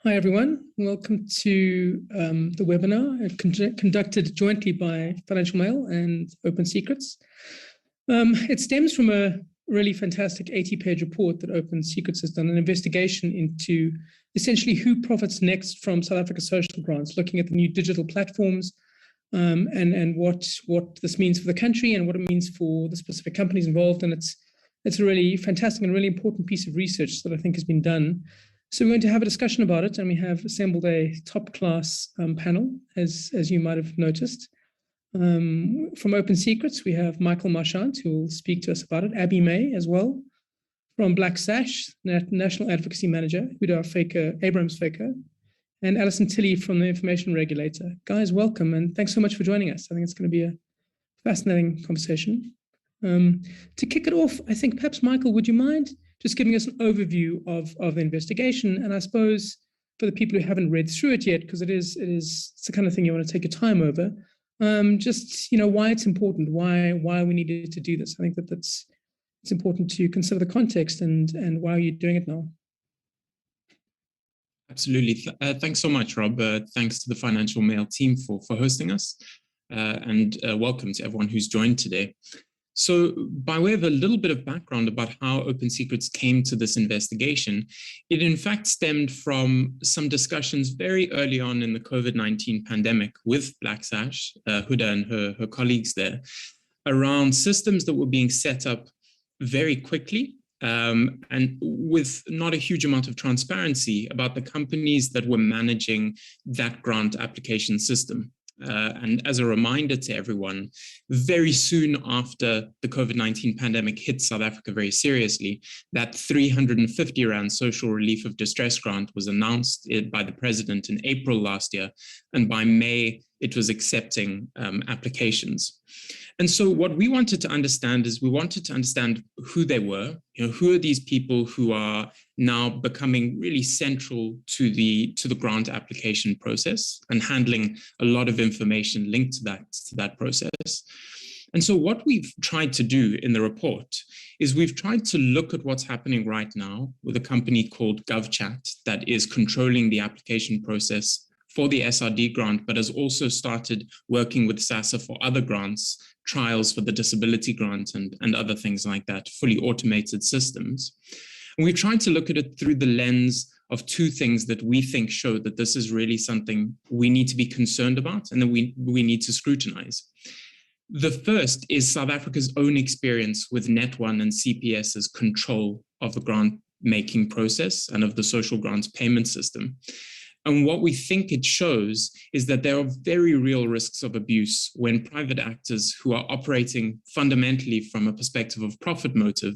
Hi, everyone. Welcome to the webinar conducted jointly by Financial Mail and Open Secrets. It stems from a really fantastic 80-page report that Open Secrets has done, an investigation into essentially who profits next from South Africa's social grants, looking at the new digital platforms and what this means for the country and what it means for the specific companies involved. And it's a really fantastic and really important piece of research that I think has been done. So we're going to have a discussion about it, and we have assembled a top-class panel, as you might have noticed. From Open Secrets, we have Michael Marchant, who will speak to us about it, Abby May as well. From Black Sash, National Advocacy Manager, Huda Abrams Faker, and Alison Tilley from the Information Regulator. Guys, welcome, and thanks so much for joining us. I think it's going to be a fascinating conversation. To kick it off, I think perhaps, Michael, would you mind just giving us an overview of the investigation? And I suppose for the people who haven't read through it yet, because it's the kind of thing you want to take your time over, just why it's important, why we needed to do this. I think it's important to consider the context and why you're doing it now. Absolutely. Thanks so much, Rob. Thanks to the Financial Mail team for hosting us, and welcome to everyone who's joined today. So by way of a little bit of background about how Open Secrets came to this investigation, it in fact stemmed from some discussions very early on in the COVID-19 pandemic with Black Sash, Huda and her colleagues there, around systems that were being set up very quickly and with not a huge amount of transparency about the companies that were managing that grant application system. And as a reminder to everyone, very soon after the COVID-19 pandemic hit South Africa very seriously, that 350 Rand social relief of distress grant was announced by the president in April last year. And by May, it was accepting applications. And so what we wanted to understand is we wanted to understand who they were, who are these people who are now becoming really central to the grant application process and handling a lot of information linked to that process. And so what we've tried to do in the report is we've tried to look at what's happening right now with a company called GovChat that is controlling the application process for the SRD grant, but has also started working with SASSA for other grants, trials for the disability grant and other things like that, fully automated systems. And we've tried to look at it through the lens of two things that we think show that this is really something we need to be concerned about and that we need to scrutinize. The first is South Africa's own experience with Net1 and CPS's control of the grant making process and of the social grants payment system. And what we think it shows is that there are very real risks of abuse when private actors who are operating fundamentally from a perspective of profit motive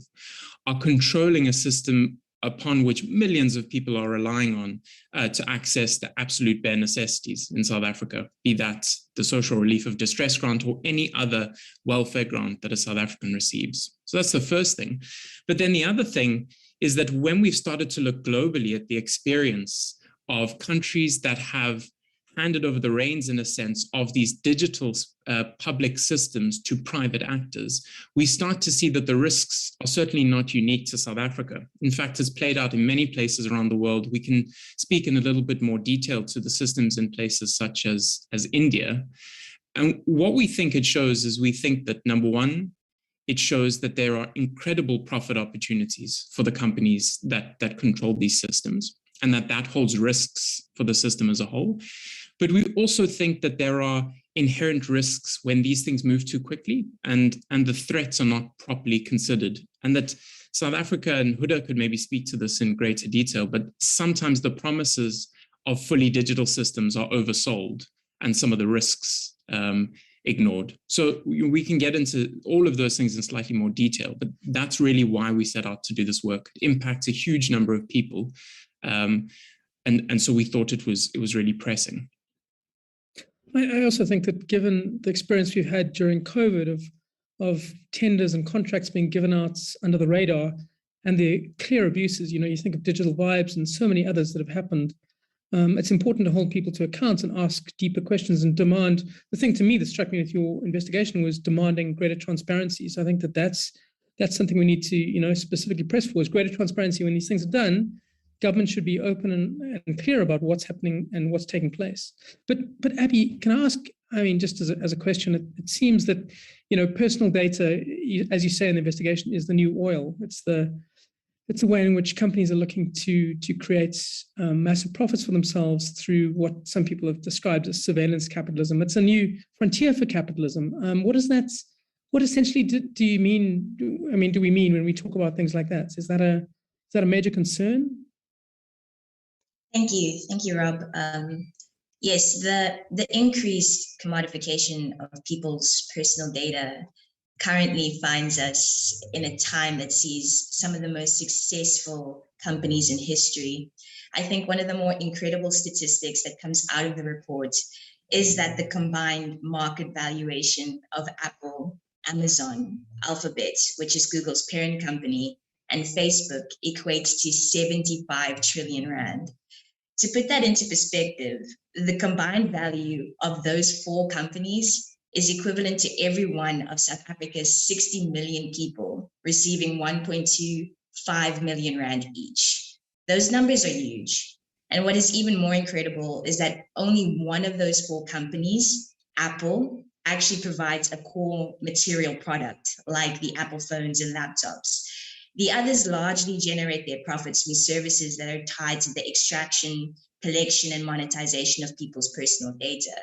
are controlling a system upon which millions of people are relying on to access the absolute bare necessities in South Africa, be that the social relief of distress grant or any other welfare grant that a South African receives. So that's the first thing. But then the other thing is that when we've started to look globally at the experience of countries that have handed over the reins, in a sense, of these digital public systems to private actors, we start to see that the risks are certainly not unique to South Africa. In fact, it's played out in many places around the world. We can speak in a little bit more detail to the systems in places such as India. And what we think it shows is we think that, number one, it shows that there are incredible profit opportunities for the companies that control these systems, and that holds risks for the system as a whole. But we also think that there are inherent risks when these things move too quickly and the threats are not properly considered. And that South Africa, and Huda could maybe speak to this in greater detail, but sometimes the promises of fully digital systems are oversold and some of the risks ignored. So we can get into all of those things in slightly more detail, but that's really why we set out to do this work. It impacts a huge number of people. And so we thought it was really pressing. I also think that given the experience we've had during COVID of tenders and contracts being given out under the radar and the clear abuses, you think of Digital Vibes and so many others that have happened, it's important to hold people to account and ask deeper questions and demand. The thing to me that struck me with your investigation was demanding greater transparency. So I think that's something we need to, specifically press for, is greater transparency when these things are done, government should be open and clear about what's happening and what's taking place. But Abby, can I ask, I mean, just as a question, it seems that, personal data, as you say in the investigation, is the new oil. It's the way in which companies are looking to create massive profits for themselves through what some people have described as surveillance capitalism. It's a new frontier for capitalism. What essentially do we mean when we talk about things like that? Is that a major concern? Thank you, Rob. Yes, the increased commodification of people's personal data currently finds us in a time that sees some of the most successful companies in history. I think one of the more incredible statistics that comes out of the report is that the combined market valuation of Apple, Amazon, Alphabet, which is Google's parent company, and Facebook equates to 75 trillion rand. To put that into perspective, the combined value of those 4 companies is equivalent to every one of South Africa's 60 million people receiving 1.25 million rand each. Those numbers are huge. And what is even more incredible is that only one of those 4 companies, Apple, actually provides a core material product like the Apple phones and laptops. The others largely generate their profits with services that are tied to the extraction, collection, and monetization of people's personal data.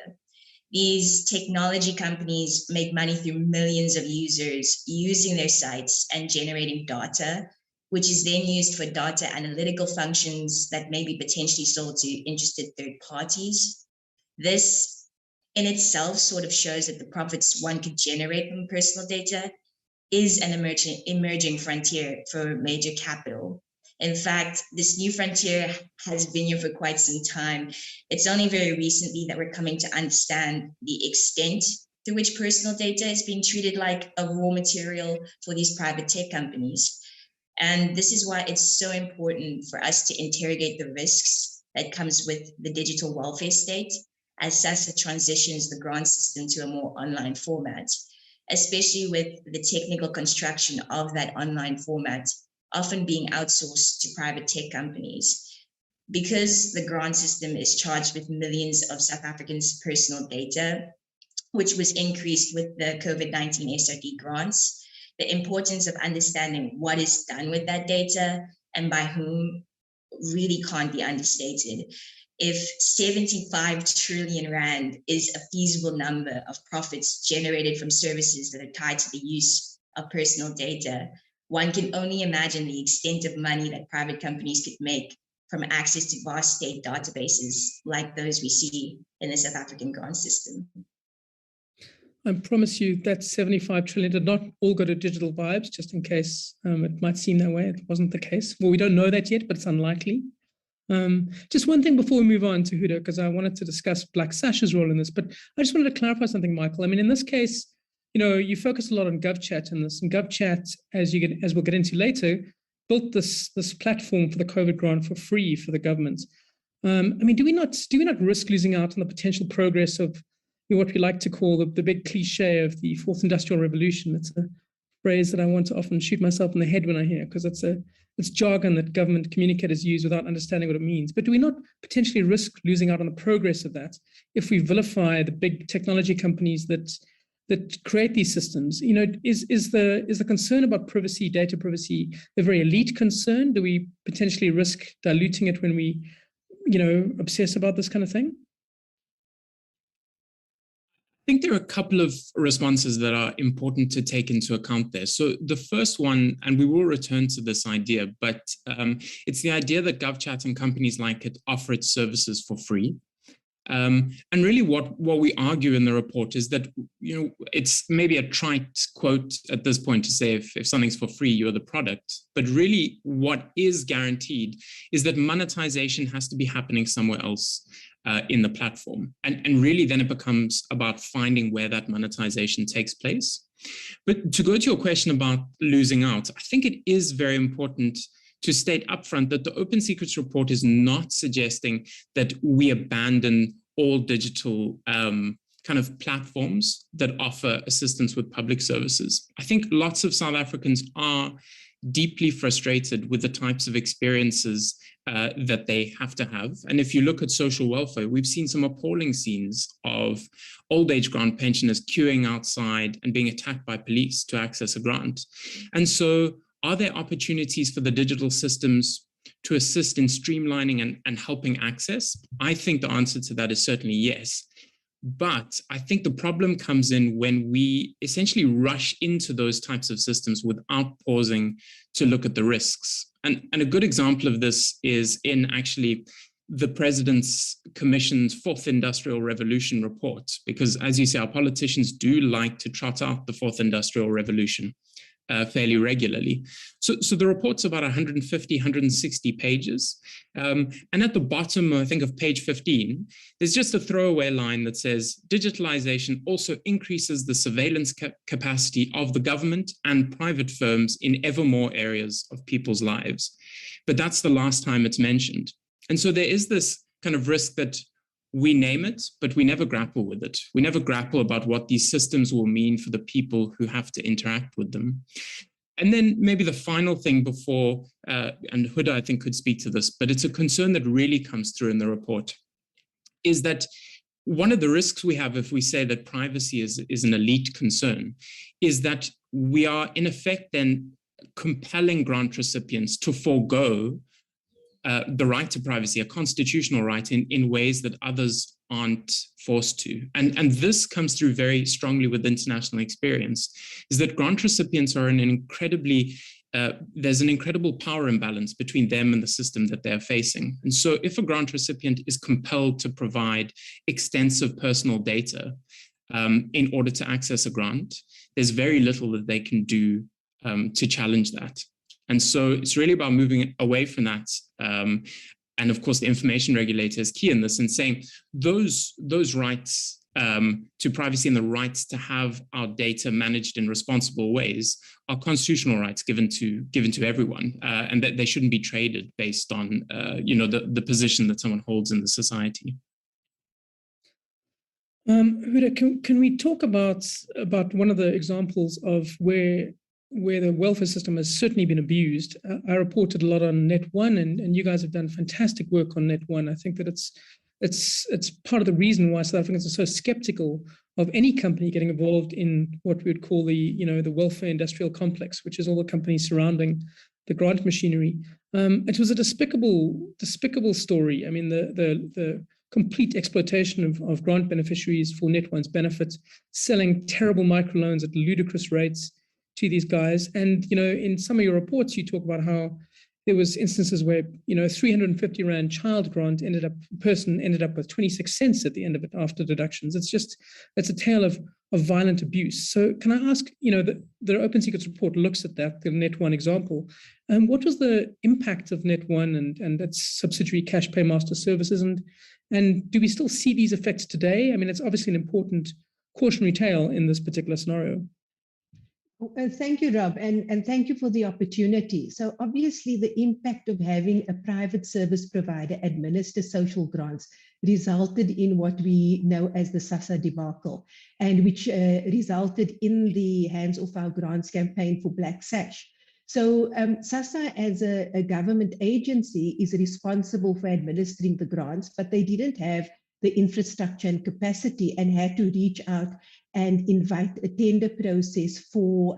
These technology companies make money through millions of users using their sites and generating data, which is then used for data analytical functions that may be potentially sold to interested third parties. This in itself sort of shows that the profits one could generate from personal data is an emerging frontier for major capital. In fact, this new frontier has been here for quite some time. It's only very recently that we're coming to understand the extent to which personal data is being treated like a raw material for these private tech companies. And this is why it's so important for us to interrogate the risks that comes with the digital welfare state as SASSA transitions the grant system to a more online format, especially with the technical construction of that online format often being outsourced to private tech companies. Because the grant system is charged with millions of South Africans' personal data, which was increased with the COVID-19 SRD grants, the importance of understanding what is done with that data and by whom really can't be understated. If 75 trillion rand is a feasible number of profits generated from services that are tied to the use of personal data, one can only imagine the extent of money that private companies could make from access to vast state databases like those we see in the South African grant system. I promise you that 75 trillion did not all go to Digital Vibes, just in case it might seem that way. It wasn't the case. Well, we don't know that yet, but it's unlikely. Just one thing before we move on to Huda, because I wanted to discuss Black Sasha's role in this, but I just wanted to clarify something, Michael. I mean, in this case, you focus a lot on GovChat in this, and GovChat, as we'll get into later, built this platform for the COVID grant for free for the government. I mean, do we not risk losing out on the potential progress of what we like to call the big cliche of the fourth industrial revolution? It's a phrase that I want to often shoot myself in the head when I hear, because it's jargon that government communicators use without understanding what it means. But do we not potentially risk losing out on the progress of that if we vilify the big technology companies that create these systems? Is the concern about privacy, data privacy, a very elite concern? Do we potentially risk diluting it when we, obsess about this kind of thing? I think there are a couple of responses that are important to take into account there. So the first one, and we will return to this idea, but it's the idea that GovChat and companies like it offer its services for free. And really what we argue in the report is that, it's maybe a trite quote at this point to say if something's for free, you're the product. But really what is guaranteed is that monetization has to be happening somewhere else in the platform. And really then it becomes about finding where that monetization takes place. But to go to your question about losing out, I think it is very important to state upfront that the Open Secrets report is not suggesting that we abandon all digital kind of platforms that offer assistance with public services. I think lots of South Africans are deeply frustrated with the types of experiences that they have to have. And if you look at social welfare, we've seen some appalling scenes of old age grant pensioners queuing outside and being attacked by police to access a grant. And so are there opportunities for the digital systems to assist in streamlining and helping access? I think the answer to that is certainly yes. But I think the problem comes in when we essentially rush into those types of systems without pausing to look at the risks. And a good example of this is in actually the President's Commission's Fourth Industrial Revolution report, because as you say, our politicians do like to trot out the Fourth Industrial Revolution fairly regularly. So the report's about 150, 160 pages. And at the bottom, I think, of page 15, there's just a throwaway line that says, digitalization also increases the surveillance capacity of the government and private firms in ever more areas of people's lives. But that's the last time it's mentioned. And so there is this kind of risk that we name it, but we never grapple with it. We never grapple about what these systems will mean for the people who have to interact with them. And then maybe the final thing before, and Huda, I think, could speak to this, but it's a concern that really comes through in the report, is that one of the risks we have if we say that privacy is an elite concern is that we are, in effect, then compelling grant recipients to forego the right to privacy, a constitutional right, in ways that others aren't forced to. And this comes through very strongly with international experience, is that grant recipients are there's an incredible power imbalance between them and the system that they're facing. And so if a grant recipient is compelled to provide extensive personal data in order to access a grant, there's very little that they can do to challenge that. And so it's really about moving away from that. And of course, the information regulator is key in this and saying those rights to privacy and the rights to have our data managed in responsible ways are constitutional rights given to everyone, and that they shouldn't be traded based on the position that someone holds in the society. Huda, can we talk about one of the examples of where the welfare system has certainly been abused? I reported a lot on Net1, and you guys have done fantastic work on Net1. I think that it's part of the reason why South Africans are so skeptical of any company getting involved in what we would call the welfare industrial complex, which is all the companies surrounding the grant machinery. It was a despicable story. I mean, the complete exploitation of grant beneficiaries for Net1's benefit, selling terrible microloans at ludicrous rates to these guys. And, in some of your reports, you talk about how there was instances where, 350 Rand child grant ended up with 26 cents at the end of it after deductions. It's a tale of violent abuse. So can I ask, the Open Secrets report looks at that, the Net1 example. What was the impact of Net1 and its subsidiary Cash Paymaster Services? And do we still see these effects today? I mean, it's obviously an important cautionary tale in this particular scenario. Thank you, Rob, and thank you for the opportunity. So obviously the impact of having a private service provider administer social grants resulted in what we know as the SASSA debacle, and which resulted in the Hands Off Our Grants campaign for Black Sash. So SASSA as a government agency is responsible for administering the grants, but they didn't have the infrastructure and capacity and had to reach out and invite a tender process for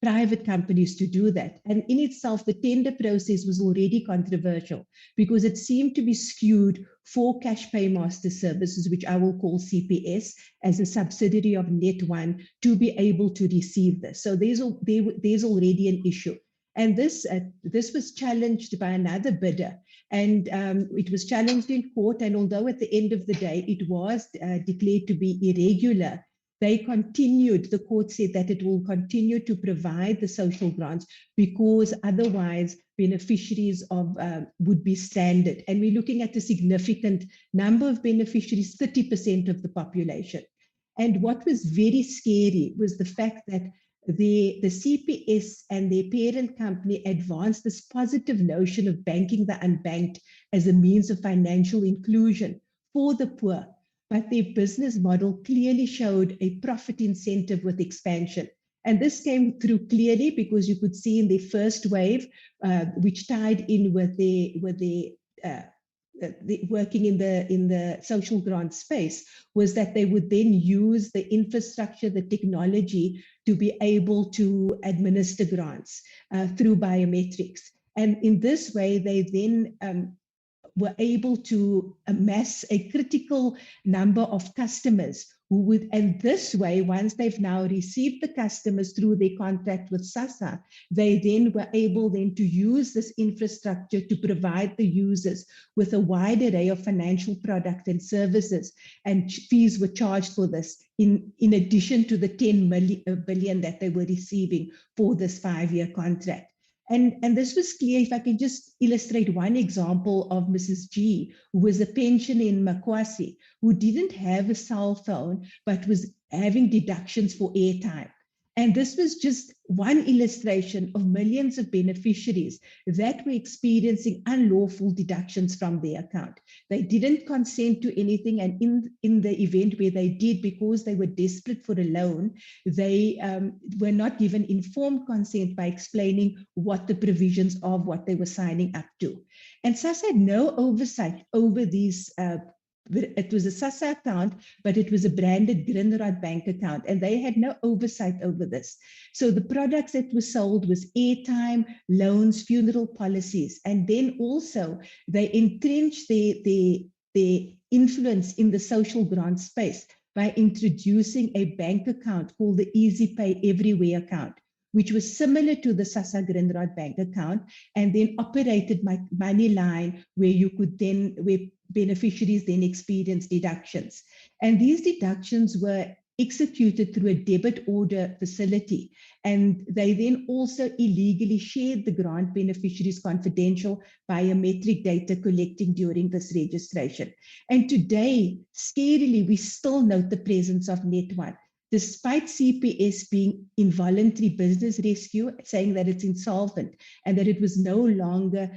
private companies to do that. And in itself, the tender process was already controversial because it seemed to be skewed for Cash Paymaster Services, which I will call CPS, as a subsidiary of Net1, to be able to receive this. So there's already an issue. And this was challenged by another bidder, and it was challenged in court. And although at the end of the day it was declared to be irregular, the court said that it will continue to provide the social grants because otherwise beneficiaries would be stranded. And we're looking at a significant number of beneficiaries, 30% of the population. And what was very scary was the fact that the CPS and their parent company advanced this positive notion of banking the unbanked as a means of financial inclusion for the poor. But their business model clearly showed a profit incentive with expansion. And this came through clearly because you could see in the first wave, which tied in with the working in the social grant space, was that they would then use the infrastructure, the technology, to be able to administer grants through biometrics. And in this way, they then were able to amass a critical number of customers who would, and this way, once they've now received the customers through their contract with SASSA, they then were able then to use this infrastructure to provide the users with a wide array of financial products and services, and fees were charged for this in addition to the 10 billion that they were receiving for this 5-year contract. And this was clear. If I can just illustrate one example of Mrs. G, who was a pensioner in Makwasi, who didn't have a cell phone, but was having deductions for airtime. And this was just one illustration of millions of beneficiaries that were experiencing unlawful deductions from their account. They didn't consent to anything, and in the event where they did, because they were desperate for a loan, they were not given informed consent by explaining what the provisions of what they were signing up to. And SASSA had no oversight over these it was a SASSA account, but it was a branded Grindrod bank account, and they had no oversight over this. So the products that were sold was airtime, loans, funeral policies, and then also they entrenched their influence in the social grant space by introducing a bank account called the Easy Pay Everywhere account, which was similar to the SASSA Grindrod bank account, and then operated money line where you could then, where beneficiaries then experience deductions. And these deductions were executed through a debit order facility. And they then also illegally shared the grant beneficiaries' confidential biometric data collecting during this registration. And today, scarily, we still note the presence of Net1. Despite CPS being involuntary business rescue, saying that it's insolvent and that it was no longer,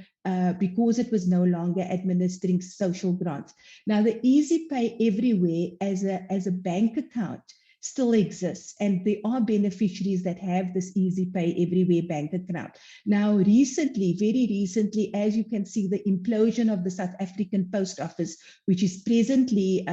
because it was no longer administering social grants. Now, the Easy Pay Everywhere as a bank account still exists, and there are beneficiaries that have this Easy Pay Everywhere bank account. Now, recently, very recently, as you can see, the implosion of the South African Post Office, which is presently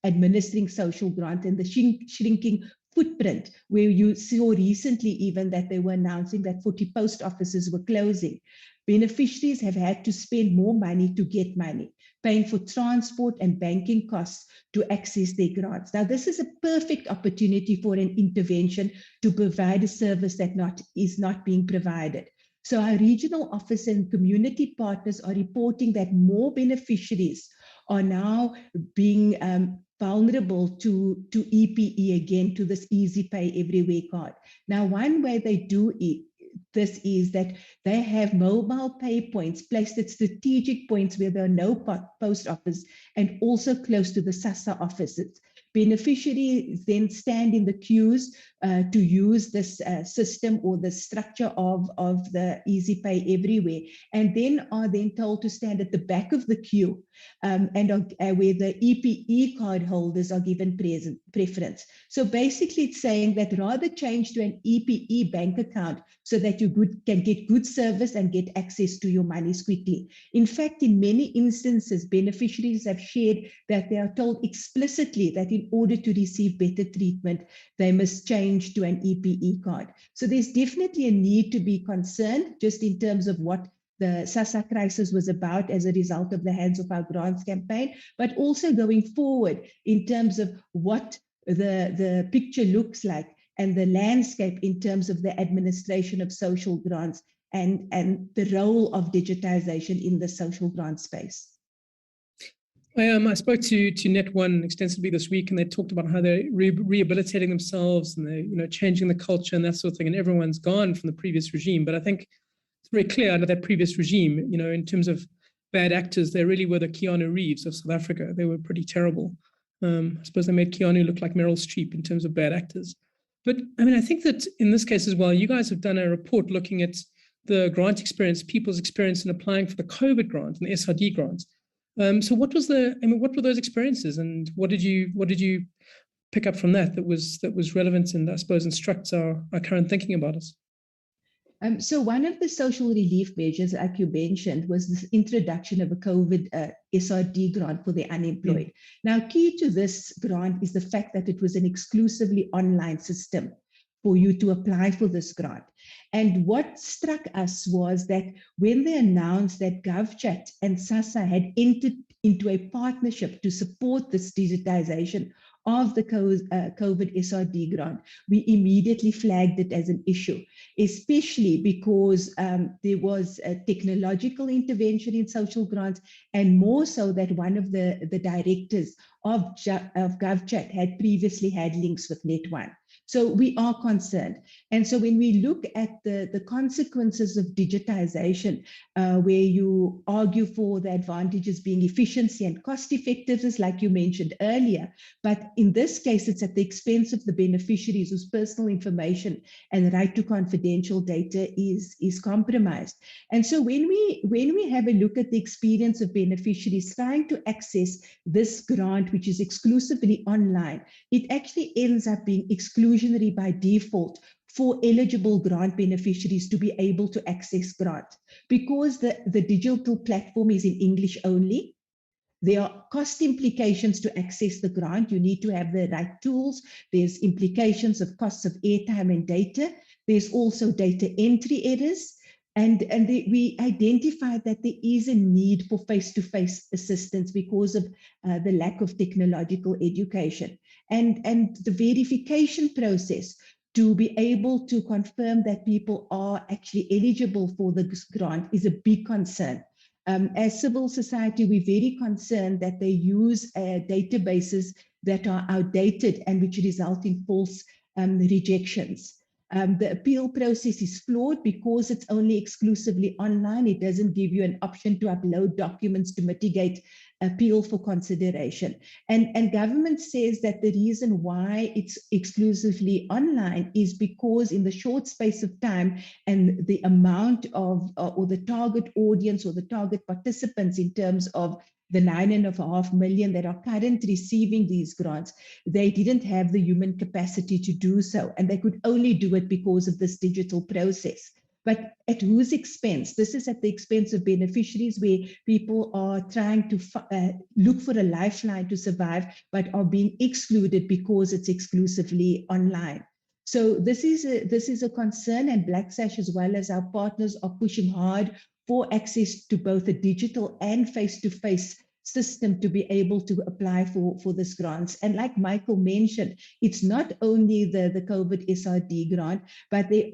administering social grant, and the shrinking footprint, where you saw recently even that they were announcing that 40 post offices were closing. Beneficiaries have had to spend more money to get money, paying for transport and banking costs to access their grants. Now, this is a perfect opportunity for an intervention to provide a service that is not being provided. So our regional office and community partners are reporting that more beneficiaries are now being vulnerable to EPE again, to this Easy Pay Everywhere card. Now, one way they do this is that they have mobile pay points placed at strategic points where there are no post office and also close to the SASSA offices. Beneficiaries then stand in the queues to use this system or the structure of the Easy Pay Everywhere, and then are then told to stand at the back of the queue and where the EPE card holders are given preference. So basically it's saying that rather change to an EPE bank account so that you can get good service and get access to your monies quickly. In fact, in many instances, beneficiaries have shared that they are told explicitly that in order to receive better treatment, they must change to an EPE card. So there's definitely a need to be concerned just in terms of what the SASSA crisis was about as a result of the Hands Off Our Grants campaign, but also going forward in terms of what the picture looks like and the landscape in terms of the administration of social grants and the role of digitization in the social grant space. I spoke to Net1 extensively this week, and they talked about how they're rehabilitating themselves and they're changing the culture and that sort of thing. And everyone's gone from the previous regime, but I think it's very clear under that previous regime, in terms of bad actors, they really were the Keanu Reeves of South Africa. They were pretty terrible. I suppose they made Keanu look like Meryl Streep in terms of bad actors. But I mean, I think that in this case as well, you guys have done a report looking at the grant experience, people's experience in applying for the COVID grant and the SRD grants. So what were those experiences, and what did you pick up from that was relevant and I suppose instructs our current thinking about us? So one of the social relief measures, like you mentioned, was the introduction of a COVID SRD grant for the unemployed. Now, key to this grant is the fact that it was an exclusively online system for you to apply for this grant. And what struck us was that when they announced that GovChat and SASSA had entered into a partnership to support this digitization of the COVID SRD grant, we immediately flagged it as an issue, especially because there was a technological intervention in social grants, and more so that one of the directors of GovChat had previously had links with Net1. So we are concerned. And so when we look at the consequences of digitization, where you argue for the advantages being efficiency and cost effectiveness, like you mentioned earlier, but in this case, it's at the expense of the beneficiaries whose personal information and the right to confidential data is compromised. And so when we have a look at the experience of beneficiaries trying to access this grant, which is exclusively online, it actually ends up being exclusionary by default for eligible grant beneficiaries to be able to access grant. Because the digital platform is in English only, there are cost implications to access the grant. You need to have the right tools. There's implications of costs of airtime and data. There's also data entry errors. And we identified that there is a need for face-to-face assistance because of the lack of technological education. And the verification process to be able to confirm that people are actually eligible for the grant is a big concern. As civil society, we're very concerned that they use databases that are outdated and which result in false rejections. The appeal process is flawed because it's only exclusively online. It doesn't give you an option to upload documents to mitigate appeal for consideration. And government says that the reason why it's exclusively online is because in the short space of time and the amount of, or the target audience or the target participants in terms of the 9.5 million that are currently receiving these grants, they didn't have the human capacity to do so. And they could only do it because of this digital process. But at whose expense? This is at the expense of beneficiaries where people are trying to look for a lifeline to survive, but are being excluded because it's exclusively online. So this is a concern, and Black Sash, as well as our partners, are pushing hard for access to both a digital and face-to-face system to be able to apply for this grants. And like Michael mentioned, it's not only the COVID SRD grant, but there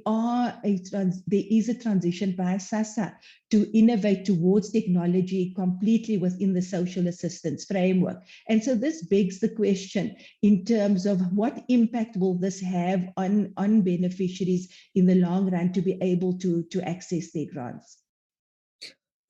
is a transition by SASSA to innovate towards technology completely within the social assistance framework. And so this begs the question in terms of what impact will this have on beneficiaries in the long run to be able to access their grants.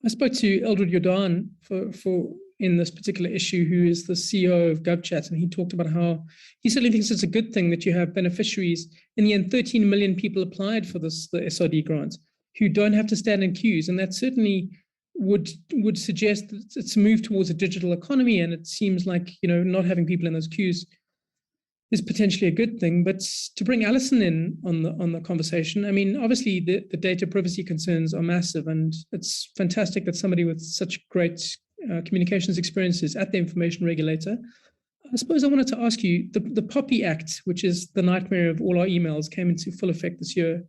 I spoke to Eldred Jordan for in this particular issue, who is the CEO of GovChat, and he talked about how he certainly thinks it's a good thing that you have beneficiaries. In the end, 13 million people applied for the SRD grant who don't have to stand in queues, and that certainly would suggest that it's a move towards a digital economy, and it seems like, you know, not having people in those queues is potentially a good thing. But to bring Alison in on the conversation, I mean, obviously the data privacy concerns are massive, and it's fantastic that somebody with such great communications experiences at the information regulator. I suppose I wanted to ask you, the POPI Act, which is the nightmare of all our emails, came into full effect this year,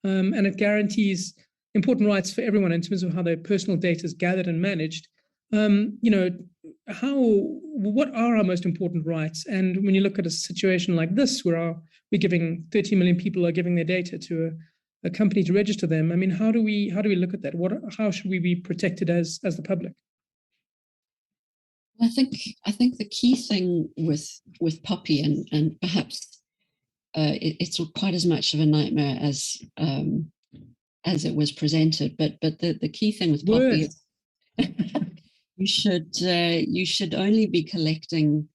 and it guarantees important rights for everyone in terms of how their personal data is gathered and managed. You know, what are our most important rights? And when you look at a situation like this, where we're giving 30 million people are giving their data to a company to register them, I mean, how do we look at that? How should we be protected as the public? I think the key thing with POPI, and perhaps it's not quite as much of a nightmare as it was presented, but the key thing with POPI is you should only be collecting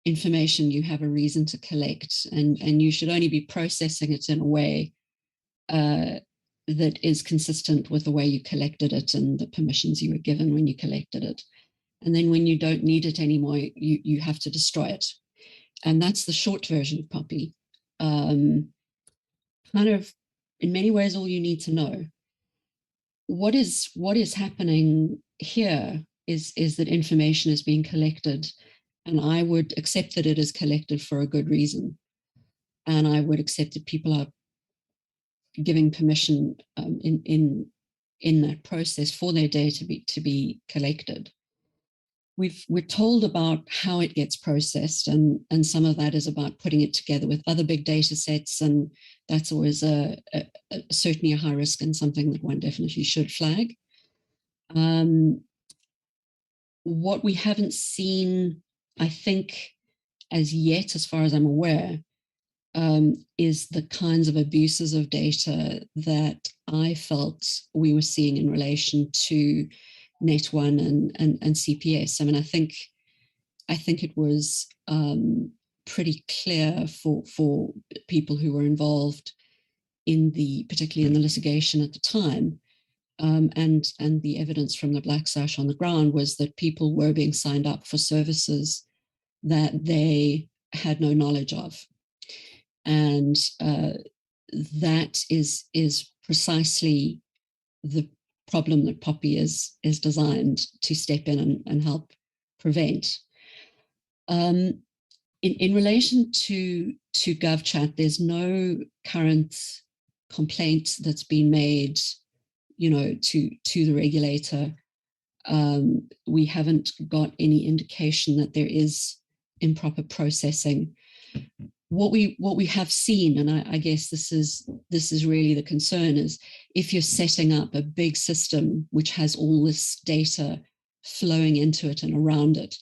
information you have a reason to collect, and you should only be processing it in a way that is consistent with the way you collected it and the permissions you were given when you collected it. And then when you don't need it anymore, you have to destroy it. that's the short version of POPI. Kind of, in many ways, all you need to know. What is happening here is that information is being collected, and I would accept that it is collected for a good reason. And I would accept that people are giving permission in that process for their data to be collected. We're told about how it gets processed, and some of that is about putting it together with other big data sets, and that's always certainly a high risk and something that one definitely should flag. What we haven't seen, I think, as yet, as far as I'm aware, is the kinds of abuses of data that I felt we were seeing in relation to Net1 and CPS. I mean, I think it was pretty clear for people who were involved particularly in the litigation at the time, and the evidence from the Black Sash on the ground was that people were being signed up for services that they had no knowledge of. And that is precisely the problem that POPI is designed to step in and help prevent. In relation to GovChat, there's no current complaint that's been made, to the regulator. We haven't got any indication that there is improper processing. What we have seen, and I guess this is really the concern, is if you're setting up a big system which has all this data flowing into it and around it,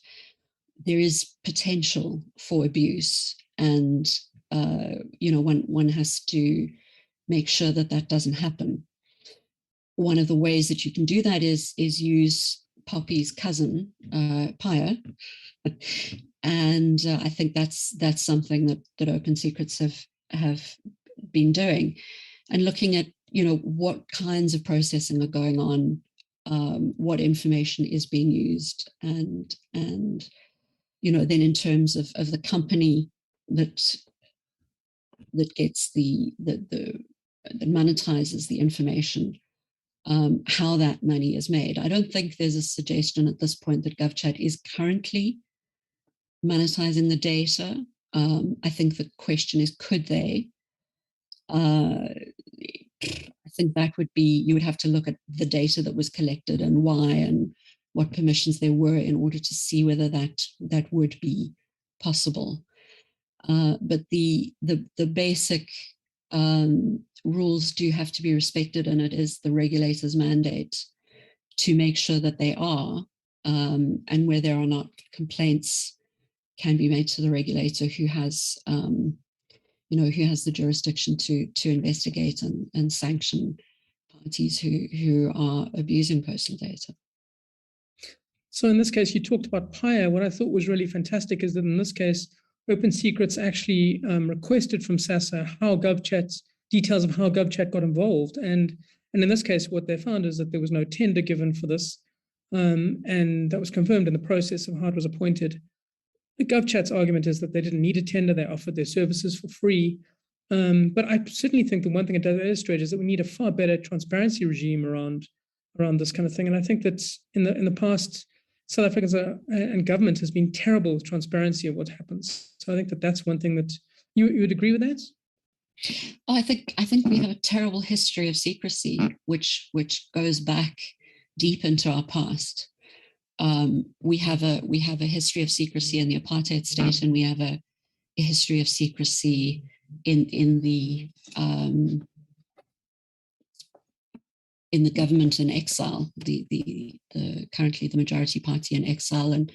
there is potential for abuse, and one has to make sure that doesn't happen. One of the ways that you can do that is use POPI's cousin, Paya. And I think that's something that Open Secrets have been doing, and looking at what kinds of processing are going on, what information is being used, and then in terms of the company that gets that monetizes the information, how that money is made. I don't think there's a suggestion at this point that GovChat is currently monetizing the data. I think the question is, could they? I think that would be, you would have to look at the data that was collected and why and what permissions there were in order to see whether that would be possible. But the basic rules do have to be respected, and it is the regulator's mandate to make sure that they are, and where there are not, complaints can be made to the regulator, who has the jurisdiction to investigate and sanction parties who are abusing personal data. So in this case, you talked about Paya. What I thought was really fantastic is that in this case, Open Secrets actually requested from SASSA details of how GovChat got involved. And in this case, what they found is that there was no tender given for this. And that was confirmed in the process of how it was appointed. GovChat's argument is that they didn't need a tender. They offered their services for free. But I certainly think the one thing it does illustrate is that we need a far better transparency regime around this kind of thing. And I think that in the past, South Africans and government has been terrible with transparency of what happens. So I think that's one thing that you would agree with that. Oh, I think we have a terrible history of secrecy, which goes back deep into our past. We have a history of secrecy in the apartheid state, and we have a history of secrecy in the government in exile, the currently the majority party in exile, and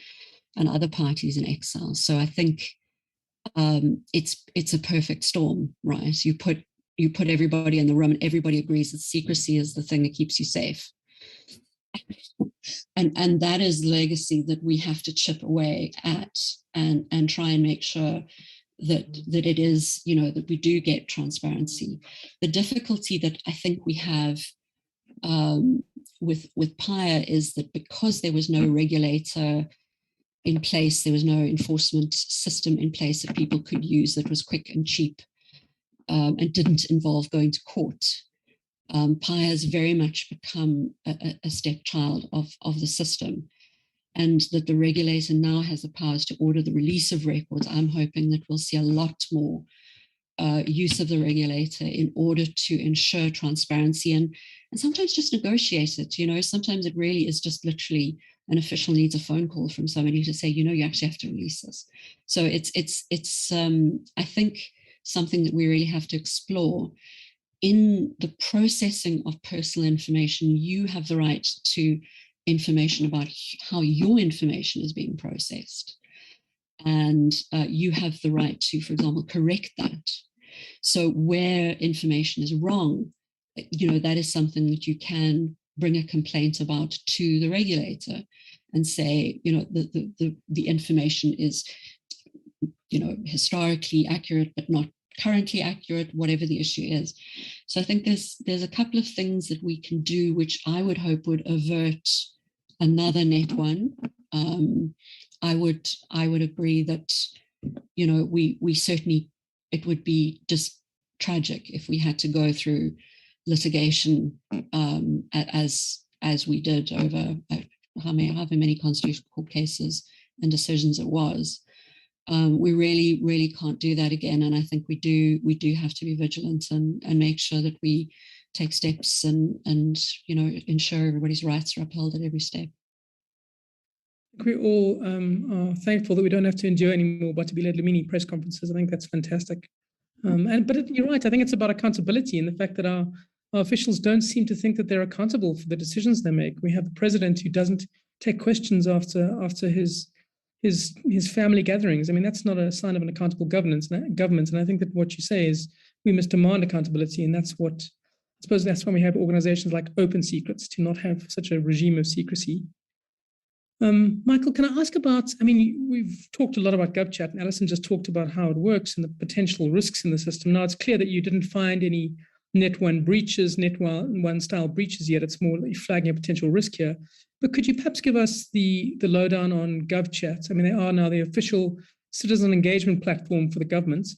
other parties in exile. So I think it's a perfect storm, right? You put everybody in the room, and everybody agrees that secrecy is the thing that keeps you safe. And that is legacy that we have to chip away at and try and make sure that it is, that we do get transparency. The difficulty that I think we have with Paya is that because there was no regulator in place. There was no enforcement system in place that people could use that was quick and cheap and didn't involve going to court. PI has very much become a stepchild of the system, and that the regulator now has the powers to order the release of records. I'm hoping that we'll see a lot more use of the regulator in order to ensure transparency and sometimes just negotiate it. You know, sometimes it really is just literally an official needs a phone call from somebody to say, you know, you actually have to release this. So it's I think something that we really have to explore. In the processing of personal information, you have the right to information about how your information is being processed. And you have the right to, for example, correct that. So where information is wrong, you know, that is something that you can bring a complaint about to the regulator and say, you know, the information is, you know, historically accurate, but not currently accurate, whatever the issue is. So I think there's a couple of things that we can do, which I would hope would avert another Net1. I would agree that, you know, we certainly, it would be just tragic if we had to go through litigation as we did over however many constitutional court cases and decisions it was. We really can't do that again, and I think we do have to be vigilant and make sure that we take steps and you know, ensure everybody's rights are upheld at every step. We all are thankful that we don't have to endure anymore Batubile Dlamini press conferences. I think that's fantastic. But you're right. I think it's about accountability and the fact that our officials don't seem to think that they're accountable for the decisions they make. We have a president who doesn't take questions after his family gatherings. I mean, that's not a sign of an accountable government. And I think that what you say is we must demand accountability. And that's what, I suppose that's why we have organizations like Open Secrets, to not have such a regime of secrecy. Michael, can I ask about, I mean, we've talked a lot about GovChat, and Alison just talked about how it works and the potential risks in the system. Now, it's clear that you didn't find any Net1 breaches, Net1 style breaches yet. It's more like flagging a potential risk here. But could you perhaps give us the lowdown on GovChat? I mean, they are now the official citizen engagement platform for the government,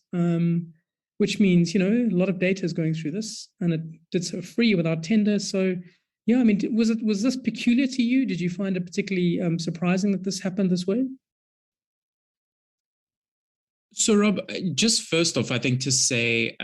which means, you know, a lot of data is going through this, and it did so free without tender. So, yeah, I mean, was this peculiar to you? Did you find it particularly surprising that this happened this way? So, Rob, just first off, I think to say,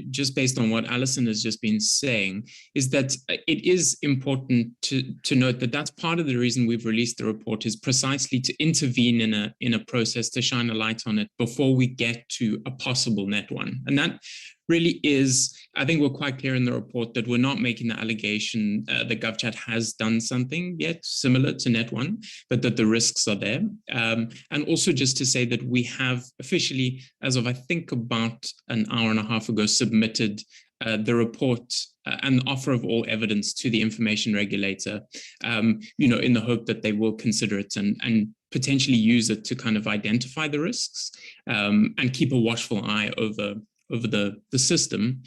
just based on what Alison has just been saying, is that it is important to note that that's part of the reason we've released the report, is precisely to intervene in a process, to shine a light on it before we get to a possible Net1. And that really is, I think we're quite clear in the report that we're not making the allegation that GovChat has done something yet similar to Net1, but that the risks are there. And also just to say that we have officially, as of I think about an hour and a half ago, submitted the report and the offer of all evidence to the information regulator, you know, in the hope that they will consider it and potentially use it to kind of identify the risks and keep a watchful eye over the system.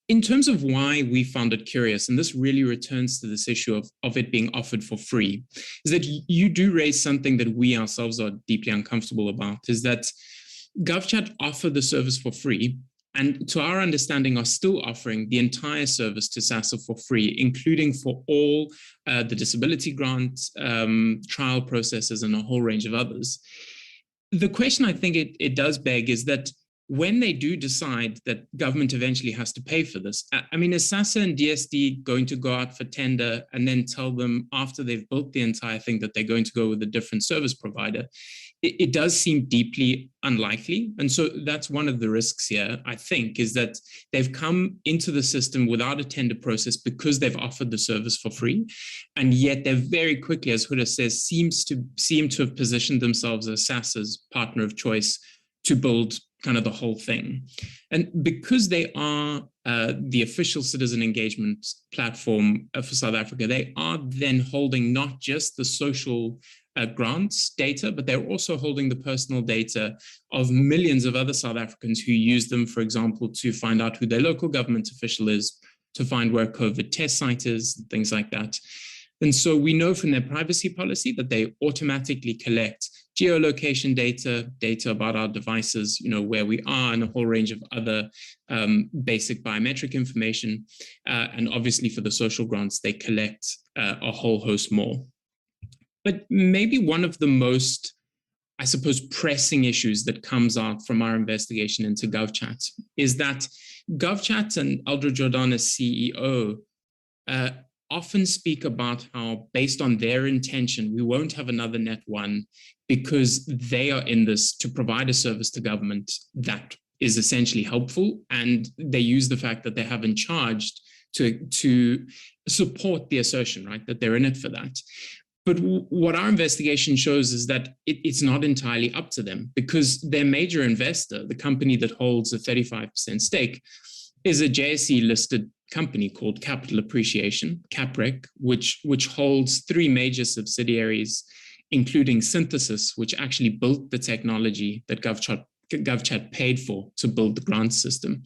In terms of why we found it curious, and this really returns to this issue of it being offered for free, is that you do raise something that we ourselves are deeply uncomfortable about, is that GovChat offered the service for free, and to our understanding are still offering the entire service to SASSA for free, including for all the disability grant, trial processes, and a whole range of others. The question I think it does beg is that when they do decide that government eventually has to pay for this, I mean, is SASSA and DSD going to go out for tender and then tell them after they've built the entire thing that they're going to go with a different service provider? It does seem deeply unlikely. And so that's one of the risks here, I think, is that they've come into the system without a tender process because they've offered the service for free. And yet they're very quickly, as Huda says, seem to have positioned themselves as SASSA's partner of choice to build kind of the whole thing. And because they are the official citizen engagement platform for South Africa, they are then holding not just the social grants data, but they're also holding the personal data of millions of other South Africans who use them, for example, to find out who their local government official is, to find where a COVID test site is, things like that. And so we know from their privacy policy that they automatically collect geolocation data, data about our devices, where we are, and a whole range of other basic biometric information. And obviously for the social grants, they collect a whole host more. But maybe one of the most, I suppose, pressing issues that comes out from our investigation into GovChat is that GovChat and Aldro Jordan as CEO often speak about how, based on their intention, we won't have another Net1 because they are in this to provide a service to government that is essentially helpful, and they use the fact that they haven't charged to support the assertion, right, that they're in it for that. But what our investigation shows is that it's not entirely up to them, because their major investor, the company that holds a 35% stake, is a JSE-listed company called Capital Appreciation, CAPREC, which holds 3 major subsidiaries, including Synthesis, which actually built the technology that GovChat paid for to build the grant system.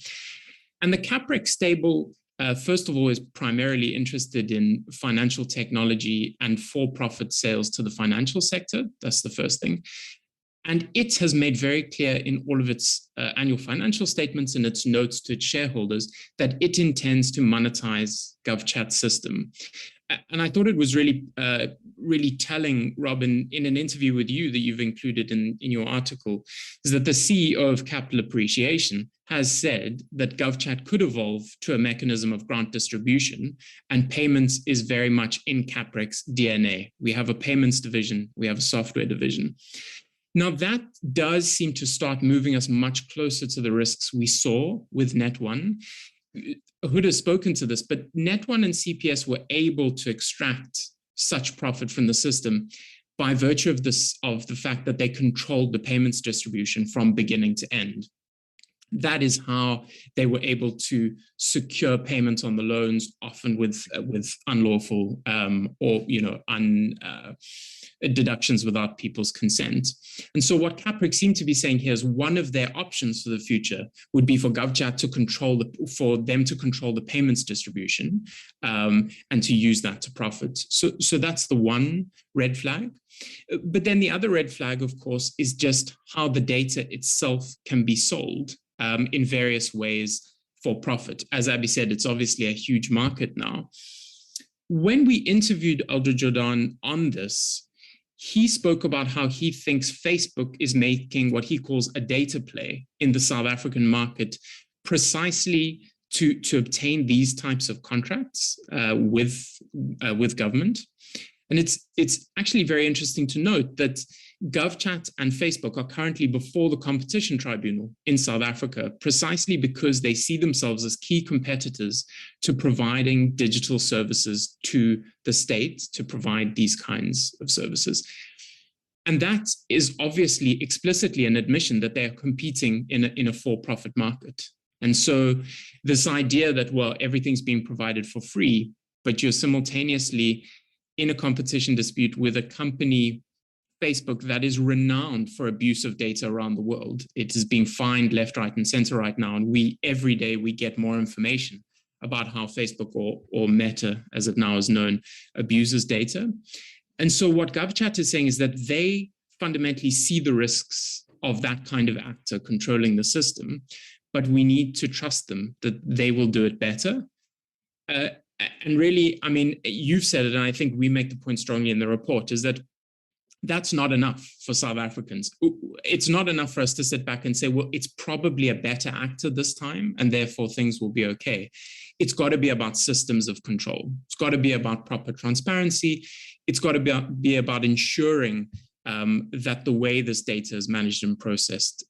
And the CAPREC stable, first of all, is primarily interested in financial technology and for-profit sales to the financial sector. That's the first thing. And it has made very clear in all of its annual financial statements and its notes to its shareholders that it intends to monetize GovChat's system. And I thought it was really, really telling, Robin, in an interview with you that you've included in your article, is that the CEO of Capital Appreciation has said that GovChat could evolve to a mechanism of grant distribution, and payments is very much in CAPREC's DNA. We have a payments division, we have a software division. Now, that does seem to start moving us much closer to the risks we saw with Net1. Hood has spoken to this, but Net1 and CPS were able to extract such profit from the system by virtue of the fact that they controlled the payments distribution from beginning to end. That is how they were able to secure payments on the loans, often with unlawful or deductions without people's consent. And so what CAPREC seemed to be saying here is one of their options for the future would be for GovChat to control the payments distribution and to use that to profit. So that's the one red flag. But then the other red flag, of course, is just how the data itself can be sold in various ways for profit. As Abby said, it's obviously a huge market now. When we interviewed Aldro Jordan on this, he spoke about how he thinks Facebook is making what he calls a data play in the South African market, precisely to obtain these types of contracts with government. And it's actually very interesting to note that GovChat and Facebook are currently before the Competition Tribunal in South Africa, precisely because they see themselves as key competitors to providing digital services to the state to provide these kinds of services. And that is obviously explicitly an admission that they are competing in a for-profit market. And so this idea that, well, everything's being provided for free, but you're simultaneously in a competition dispute with a company, Facebook, that is renowned for abuse of data around the world. It is being fined left, right, and center right now. And every day we get more information about how Facebook or Meta, as it now is known, abuses data. And so what GovChat is saying is that they fundamentally see the risks of that kind of actor controlling the system, but we need to trust them that they will do it better. And really, I mean, you've said it, and I think we make the point strongly in the report, is that that's not enough for South Africans. It's not enough for us to sit back and say, well, it's probably a better actor this time, and therefore things will be okay. It's got to be about systems of control. It's got to be about proper transparency. It's got to be about ensuring that the way this data is managed and processed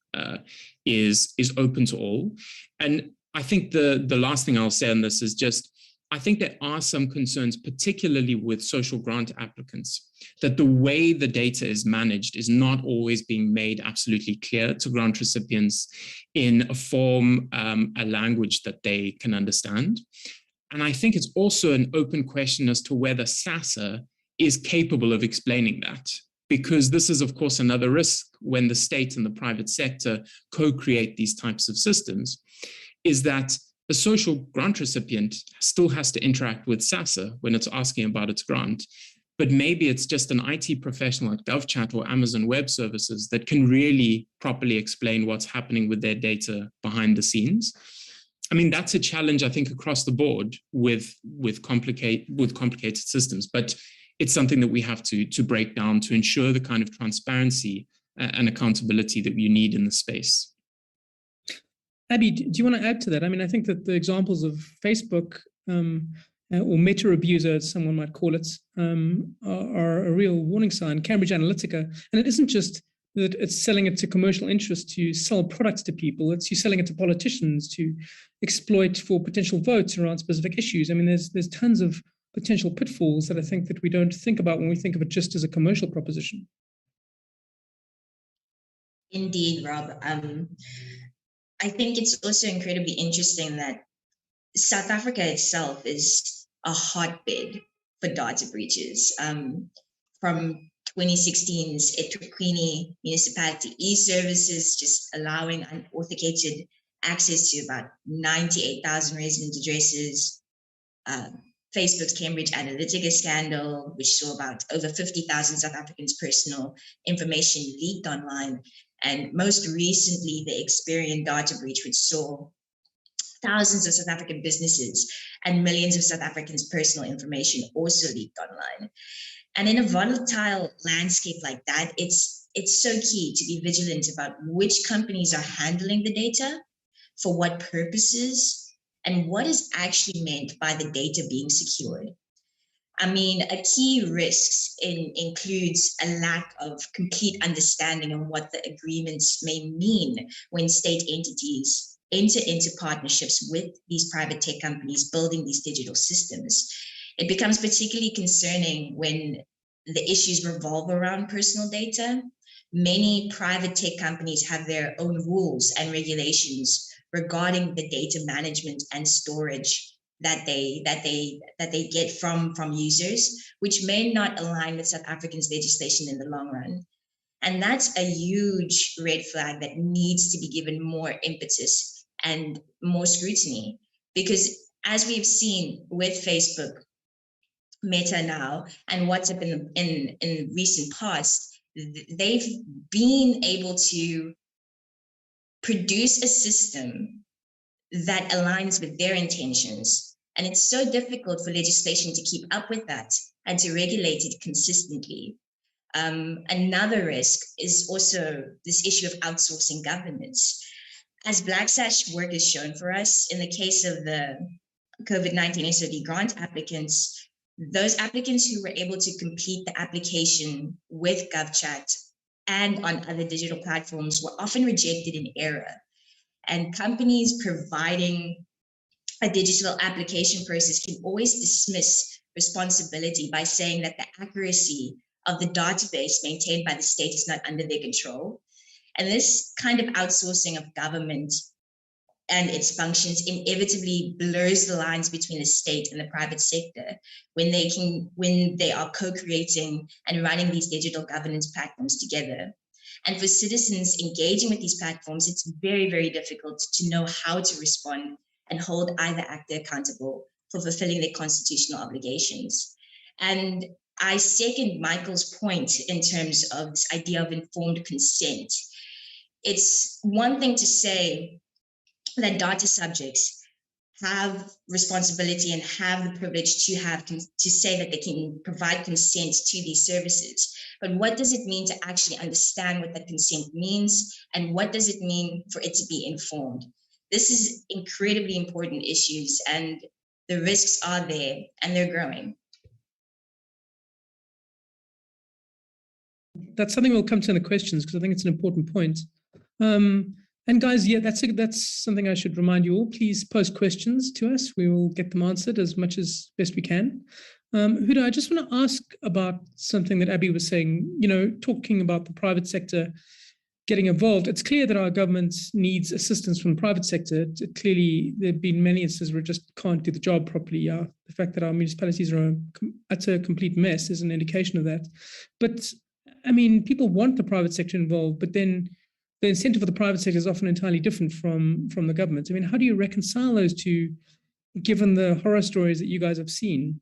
is open to all. And I think the last thing I'll say on this is just, I think there are some concerns, particularly with social grant applicants, that the way the data is managed is not always being made absolutely clear to grant recipients in a form, a language that they can understand. And I think it's also an open question as to whether SASSA is capable of explaining that, because this is, of course, another risk when the state and the private sector co-create these types of systems, is that the social grant recipient still has to interact with SASSA when it's asking about its grant. but maybe it's just an IT professional at GovChat or Amazon Web Services that can really properly explain what's happening with their data behind the scenes. I mean, that's a challenge, I think, across the board with complicated systems, but it's something that we have to break down to ensure the kind of transparency and accountability that you need in the space. Abby, do you want to add to that? I mean, I think that the examples of Facebook or meta abuser, as someone might call it, are a real warning sign. Cambridge Analytica, and it isn't just that it's selling it to commercial interests to sell products to people. It's you selling it to politicians to exploit for potential votes around specific issues. I mean, there's tons of potential pitfalls that I think that we don't think about when we think of it just as a commercial proposition. Indeed, Rob. I think it's also incredibly interesting that South Africa itself is a hotbed for data breaches. From 2016's eThekwini municipality e-services, just allowing unauthenticated access to about 98,000 resident addresses. Facebook's Cambridge Analytica scandal, which saw about over 50,000 South Africans' personal information leaked online. And most recently, the Experian data breach, which saw thousands of South African businesses and millions of South Africans' personal information also leaked online. And in a volatile landscape like that, it's so key to be vigilant about which companies are handling the data, for what purposes, and what is actually meant by the data being secured. I mean, a key risk includes a lack of complete understanding of what the agreements may mean when state entities enter into partnerships with these private tech companies building these digital systems. It becomes particularly concerning when the issues revolve around personal data. Many private tech companies have their own rules and regulations regarding the data management and storage that they get from users, which may not align with South Africans' legislation in the long run. And that's a huge red flag that needs to be given more impetus and more scrutiny, because as we've seen with Facebook, Meta now, and WhatsApp in recent past, they've been able to produce a system that aligns with their intentions. And it's so difficult for legislation to keep up with that and to regulate it consistently. Another risk is also this issue of outsourcing governance. As Black Sash work has shown for us, in the case of the COVID-19 SOD grant applicants, those applicants who were able to complete the application with GovChat and on other digital platforms were often rejected in error. And companies providing a digital application process can always dismiss responsibility by saying that the accuracy of the database maintained by the state is not under their control. And this kind of outsourcing of government and its functions inevitably blurs the lines between the state and the private sector when they are co-creating and running these digital governance platforms together. And for citizens engaging with these platforms, it's very, very difficult to know how to respond and hold either actor accountable for fulfilling their constitutional obligations. And I second Michael's point in terms of this idea of informed consent. It's one thing to say that data subjects have responsibility and have the privilege to say that they can provide consent to these services. But what does it mean to actually understand what that consent means? And what does it mean for it to be informed? This is incredibly important issues, and the risks are there and they're growing. That's something we'll come to in the questions, because I think it's an important point. And guys, yeah, that's something I should remind you all. Please post questions to us. We will get them answered as much as best we can. Huda, I just want to ask about something that Abby was saying, talking about the private sector getting involved. It's clear that our government needs assistance from the private sector. Clearly, there have been many instances where it just can't do the job properly. The fact that our municipalities are an utter complete mess is an indication of that. But, I mean, people want the private sector involved, but then the incentive for the private sector is often entirely different from the government. I mean, how do you reconcile those two, given the horror stories that you guys have seen?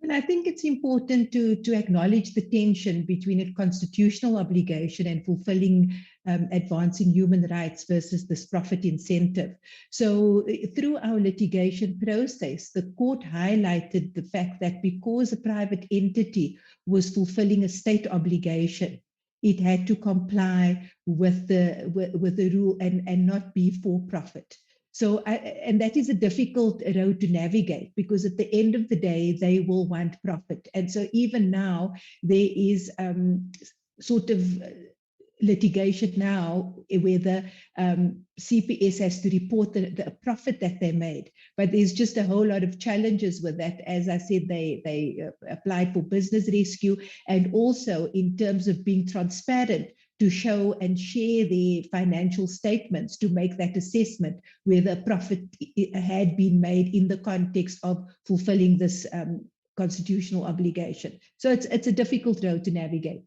And I think it's important to acknowledge the tension between a constitutional obligation and fulfilling, advancing human rights versus this profit incentive. So through our litigation process, the court highlighted the fact that because a private entity was fulfilling a state obligation, it had to comply with the rule and not be for profit. So, and that is a difficult road to navigate, because at the end of the day, they will want profit. And so even now, there is sort of litigation now where the CPS has to report the profit that they made. But there's just a whole lot of challenges with that. As I said, they applied for business rescue, and also in terms of being transparent, to show and share their financial statements to make that assessment whether profit had been made in the context of fulfilling this constitutional obligation. So it's a difficult road to navigate.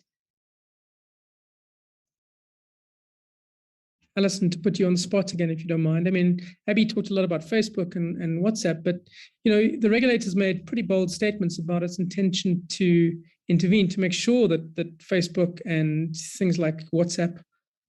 Alison, to put you on the spot again, if you don't mind. I mean, Abby talked a lot about Facebook and WhatsApp, but the regulators made pretty bold statements about its intention to intervene to make sure that Facebook and things like WhatsApp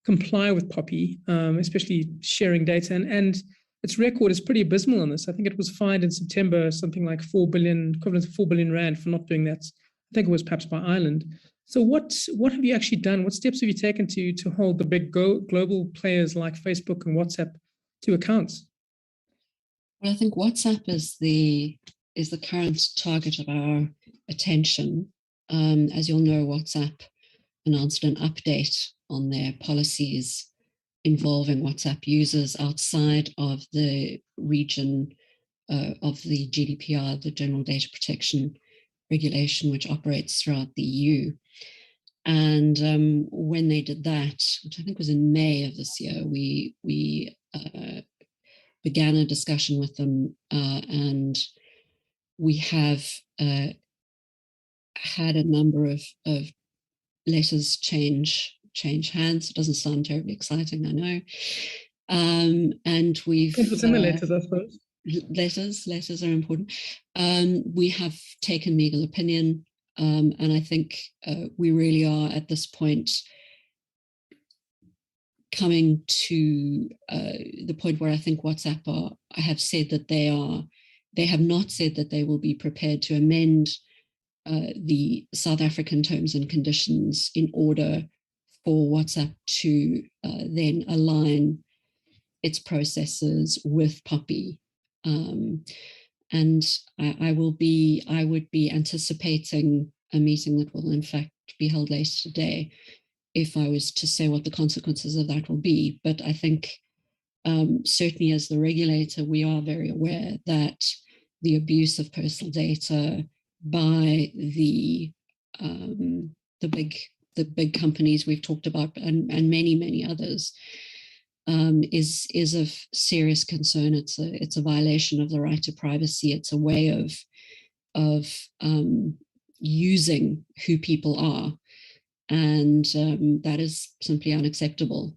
comply with POPI, especially sharing data. And its record is pretty abysmal on this. I think it was fined in September something like 4 billion, equivalent to 4 billion rand for not doing that. I think it was perhaps by Ireland. So what have you actually done? What steps have you taken to hold the big global players like Facebook and WhatsApp to account? Well, I think WhatsApp is the current target of our attention. As you'll know, WhatsApp announced an update on their policies involving WhatsApp users outside of the region of the GDPR, the General Data Protection Regulation, which operates throughout the EU. And when they did that, which I think was in May of this year, we began a discussion with them, and we have had a number of letters change hands. It doesn't sound terribly exciting, I know. And we've what's in the letters, I suppose. Letters are important. We have taken legal opinion, and I think we really are at this point coming to the point where I think WhatsApp have said that they have not said that they will be prepared to amend the South African terms and conditions in order for WhatsApp to then align its processes with POPI. And I would be anticipating a meeting that will in fact be held later today if I was to say what the consequences of that will be. But I think certainly as the regulator, we are very aware that the abuse of personal data by the big companies we've talked about and many others is of serious concern. It's a violation of the right to privacy. It's a way of using who people are, and that is simply unacceptable.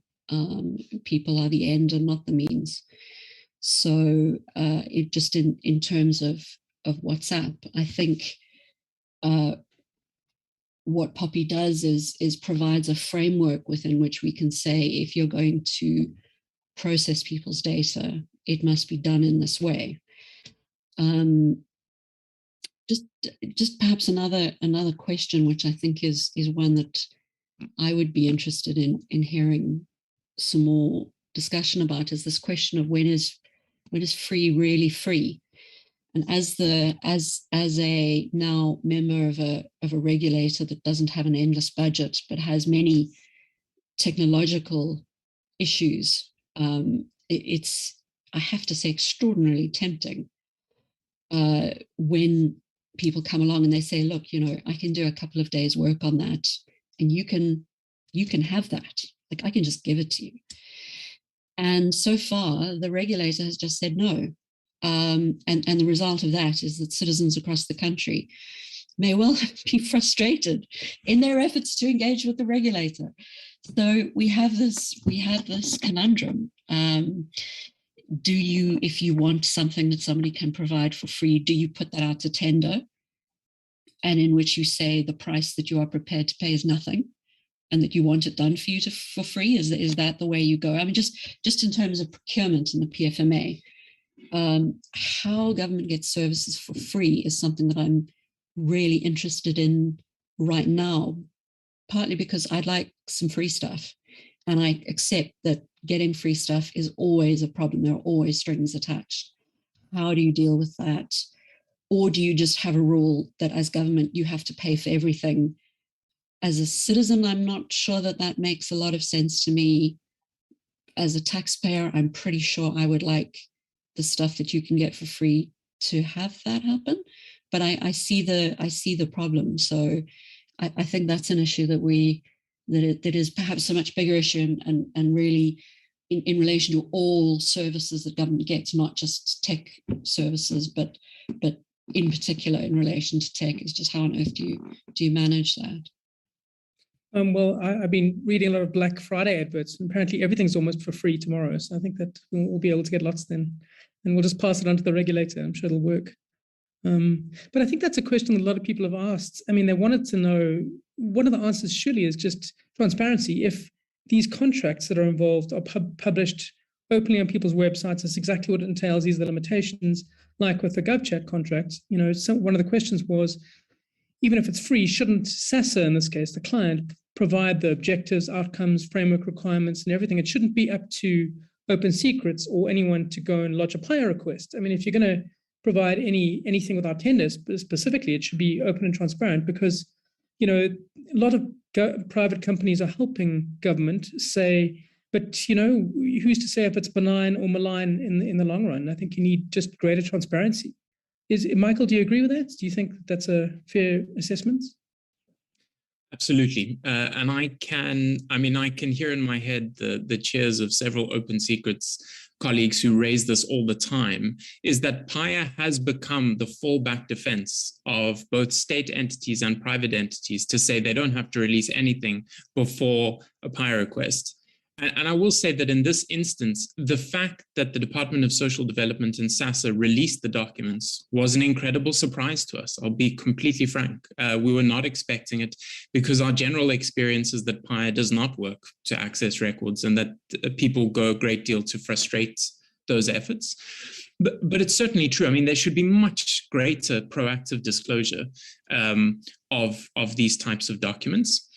People are the end and not the means. So it just in terms of WhatsApp, I think what POPI does is provides a framework within which we can say, if you're going to process people's data, it must be done in this way. Just perhaps another question, which I think is one that I would be interested in hearing some more discussion about, is this question of when is free really free? And as a now member of a regulator that doesn't have an endless budget but has many technological issues, it's, I have to say, extraordinarily tempting when people come along and they say, look, I can do a couple of days work on that, and you can have that. Like, I can just give it to you. And so far, the regulator has just said no. And the result of that is that citizens across the country may well be frustrated in their efforts to engage with the regulator. So we have this conundrum. Do you, if you want something that somebody can provide for free, do you put that out to tender? and in which you say the price that you are prepared to pay is nothing, and that you want it done for you for free? Is that the way you go? I mean, just in terms of procurement in the PFMA, how government gets services for free is something that I'm really interested in right now, partly because I'd like some free stuff. And I accept that getting free stuff is always a problem. There are always strings attached. How do you deal with that? Or do you just have a rule that as government, you have to pay for everything? As a citizen, I'm not sure that that makes a lot of sense to me. As a taxpayer, I'm pretty sure I would like the stuff that you can get for free to have that happen. But I see the problem. So I think that's an issue that is perhaps a much bigger issue, and really in relation to all services that government gets, not just tech services, but in particular in relation to tech. Is just how on earth do you manage that? Well, I've been reading a lot of Black Friday adverts, and apparently everything's almost for free tomorrow. So I think that we'll be able to get lots then, and we'll just pass it on to the regulator. I'm sure it'll work. But I think that's a question that a lot of people have asked. I mean, they wanted to know, one of the answers surely is just transparency. If these contracts that are involved are published openly on people's websites, that's exactly what it entails. These are the limitations, like with the GovChat contracts. You know, one of the questions was, even if it's free, shouldn't SASSA, in this case, the client, provide the objectives, outcomes, framework requirements, and everything? It shouldn't be up to Open Secrets or anyone to go and lodge a PIA request. I mean, if you're going to provide anything without tenders, specifically, it should be open and transparent, because, you know, a lot of private companies are helping government say, but, you know, who's to say if it's benign or malign in the long run? I think you need just greater transparency. Michael, do you agree with that? Do you think that's a fair assessment? Absolutely. And I can hear in my head the cheers of several Open Secrets colleagues who raise this all the time, is that PIA has become the fallback defense of both state entities and private entities to say they don't have to release anything before a PIA request. And I will say that in this instance, the fact that the Department of Social Development and SASSA released the documents was an incredible surprise to us. I'll be completely frank. We were not expecting it, because our general experience is that PIA does not work to access records, and that people go a great deal to frustrate those efforts. But it's certainly true. I mean, there should be much greater proactive disclosure of these types of documents.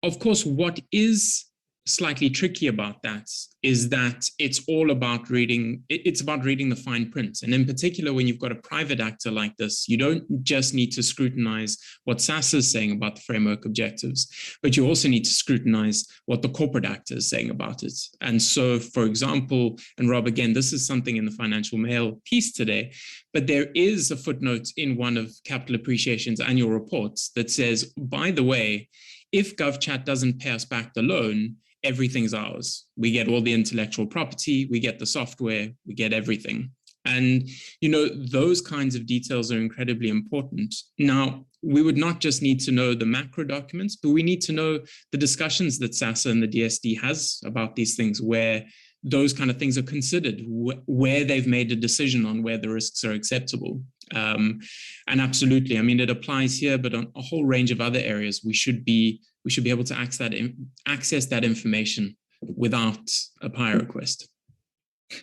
Of course, what is slightly tricky about that is that it's about reading the fine print. And in particular, when you've got a private actor like this, you don't just need to scrutinize what SASSA is saying about the framework objectives, but you also need to scrutinize what the corporate actor is saying about it. And so, for example, and Rob, again, this is something in the Financial Mail piece today, but there is a footnote in one of Capital Appreciation's annual reports that says, by the way, if GovChat doesn't pay us back the loan, everything's ours. We get all the intellectual property, we get the software, we get everything. And, you know, those kinds of details are incredibly important. Now, we would not just need to know the macro documents, but we need to know the discussions that SASSA and the DSD has about these things, where those kind of things are considered, where they've made a decision on where the risks are acceptable. And absolutely, I mean, it applies here, but on a whole range of other areas, we should be able to access that information without a PIA request.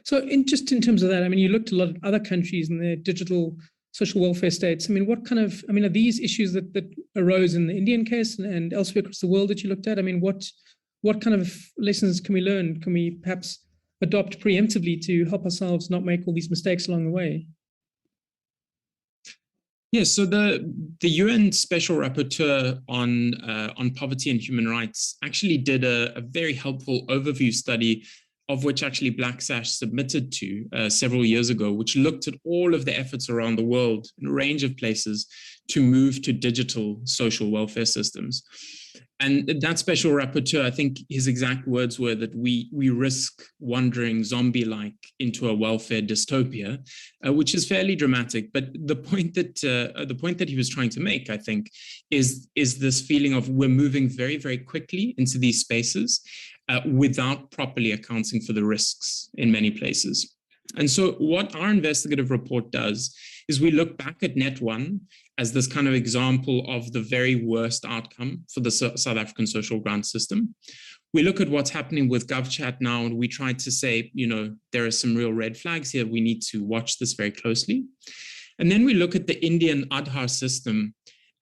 So in terms of that, I mean, you looked at a lot of other countries and their digital social welfare states. I mean, are these issues that arose in the Indian case and elsewhere across the world that you looked at? I mean, what kind of lessons can we learn? Can we perhaps adopt preemptively to help ourselves not make all these mistakes along the way? Yes, so the UN Special Rapporteur on poverty and human rights actually did a very helpful overview study, of which actually Black Sash submitted to several years ago, which looked at all of the efforts around the world in a range of places to move to digital social welfare systems. And that special rapporteur, I think his exact words were that we risk wandering zombie-like into a welfare dystopia, which is fairly dramatic. But the point that he was trying to make, I think, is this feeling of we're moving very, very quickly into these spaces without properly accounting for the risks in many places. And so what our investigative report does is we look back at Net1 as this kind of example of the very worst outcome for the South African social grant system. We look at what's happening with GovChat now, and we try to say, there are some real red flags here. We need to watch this very closely. And then we look at the Indian Aadhaar system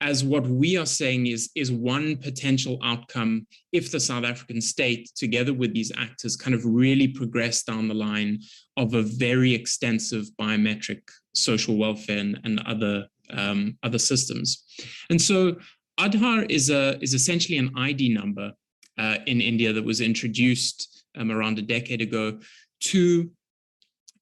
as what we are saying is one potential outcome if the South African state, together with these actors, kind of really progress down the line of a very extensive biometric social welfare and other systems. And so Aadhaar is essentially an ID number in India that was introduced around a decade ago to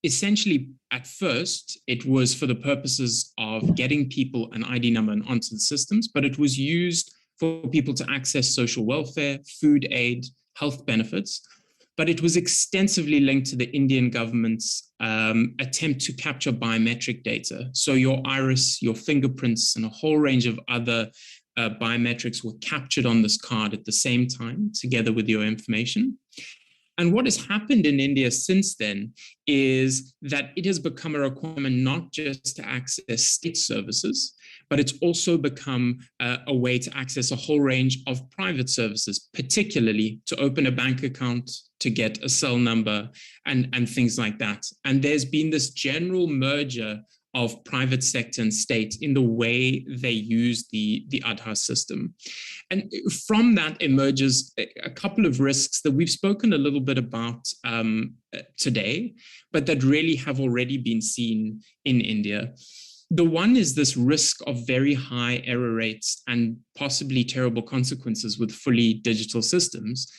essentially, at first, it was for the purposes of getting people an ID number and onto the systems, but it was used for people to access social welfare, food aid, health benefits. But it was extensively linked to the Indian government's attempt to capture biometric data. So your iris, your fingerprints, and a whole range of other biometrics were captured on this card at the same time, together with your information. And what has happened in India since then is that it has become a requirement not just to access state services, but it's also become a way to access a whole range of private services, particularly to open a bank account, to get a cell number, and things like that. And there's been this general merger of private sector and state in the way they use the Aadhaar system. And from that emerges a couple of risks that we've spoken a little bit about today, but that really have already been seen in India. The one is this risk of very high error rates and possibly terrible consequences with fully digital systems,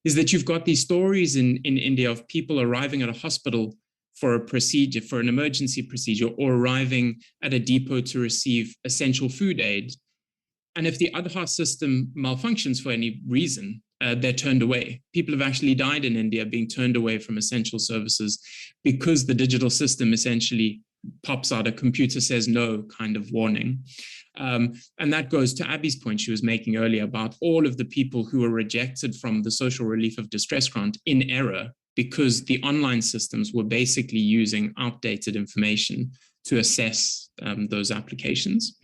is that you've got these stories in India of people arriving at a hospital for a procedure, for an emergency procedure, or arriving at a depot to receive essential food aid. And if the Aadhaar system malfunctions for any reason, they're turned away. People have actually died in India being turned away from essential services because the digital system essentially pops out a computer says no kind of warning. And that goes to Abby's point she was making earlier about all of the people who were rejected from the social relief of distress grant in error, because the online systems were basically using outdated information to assess those applications.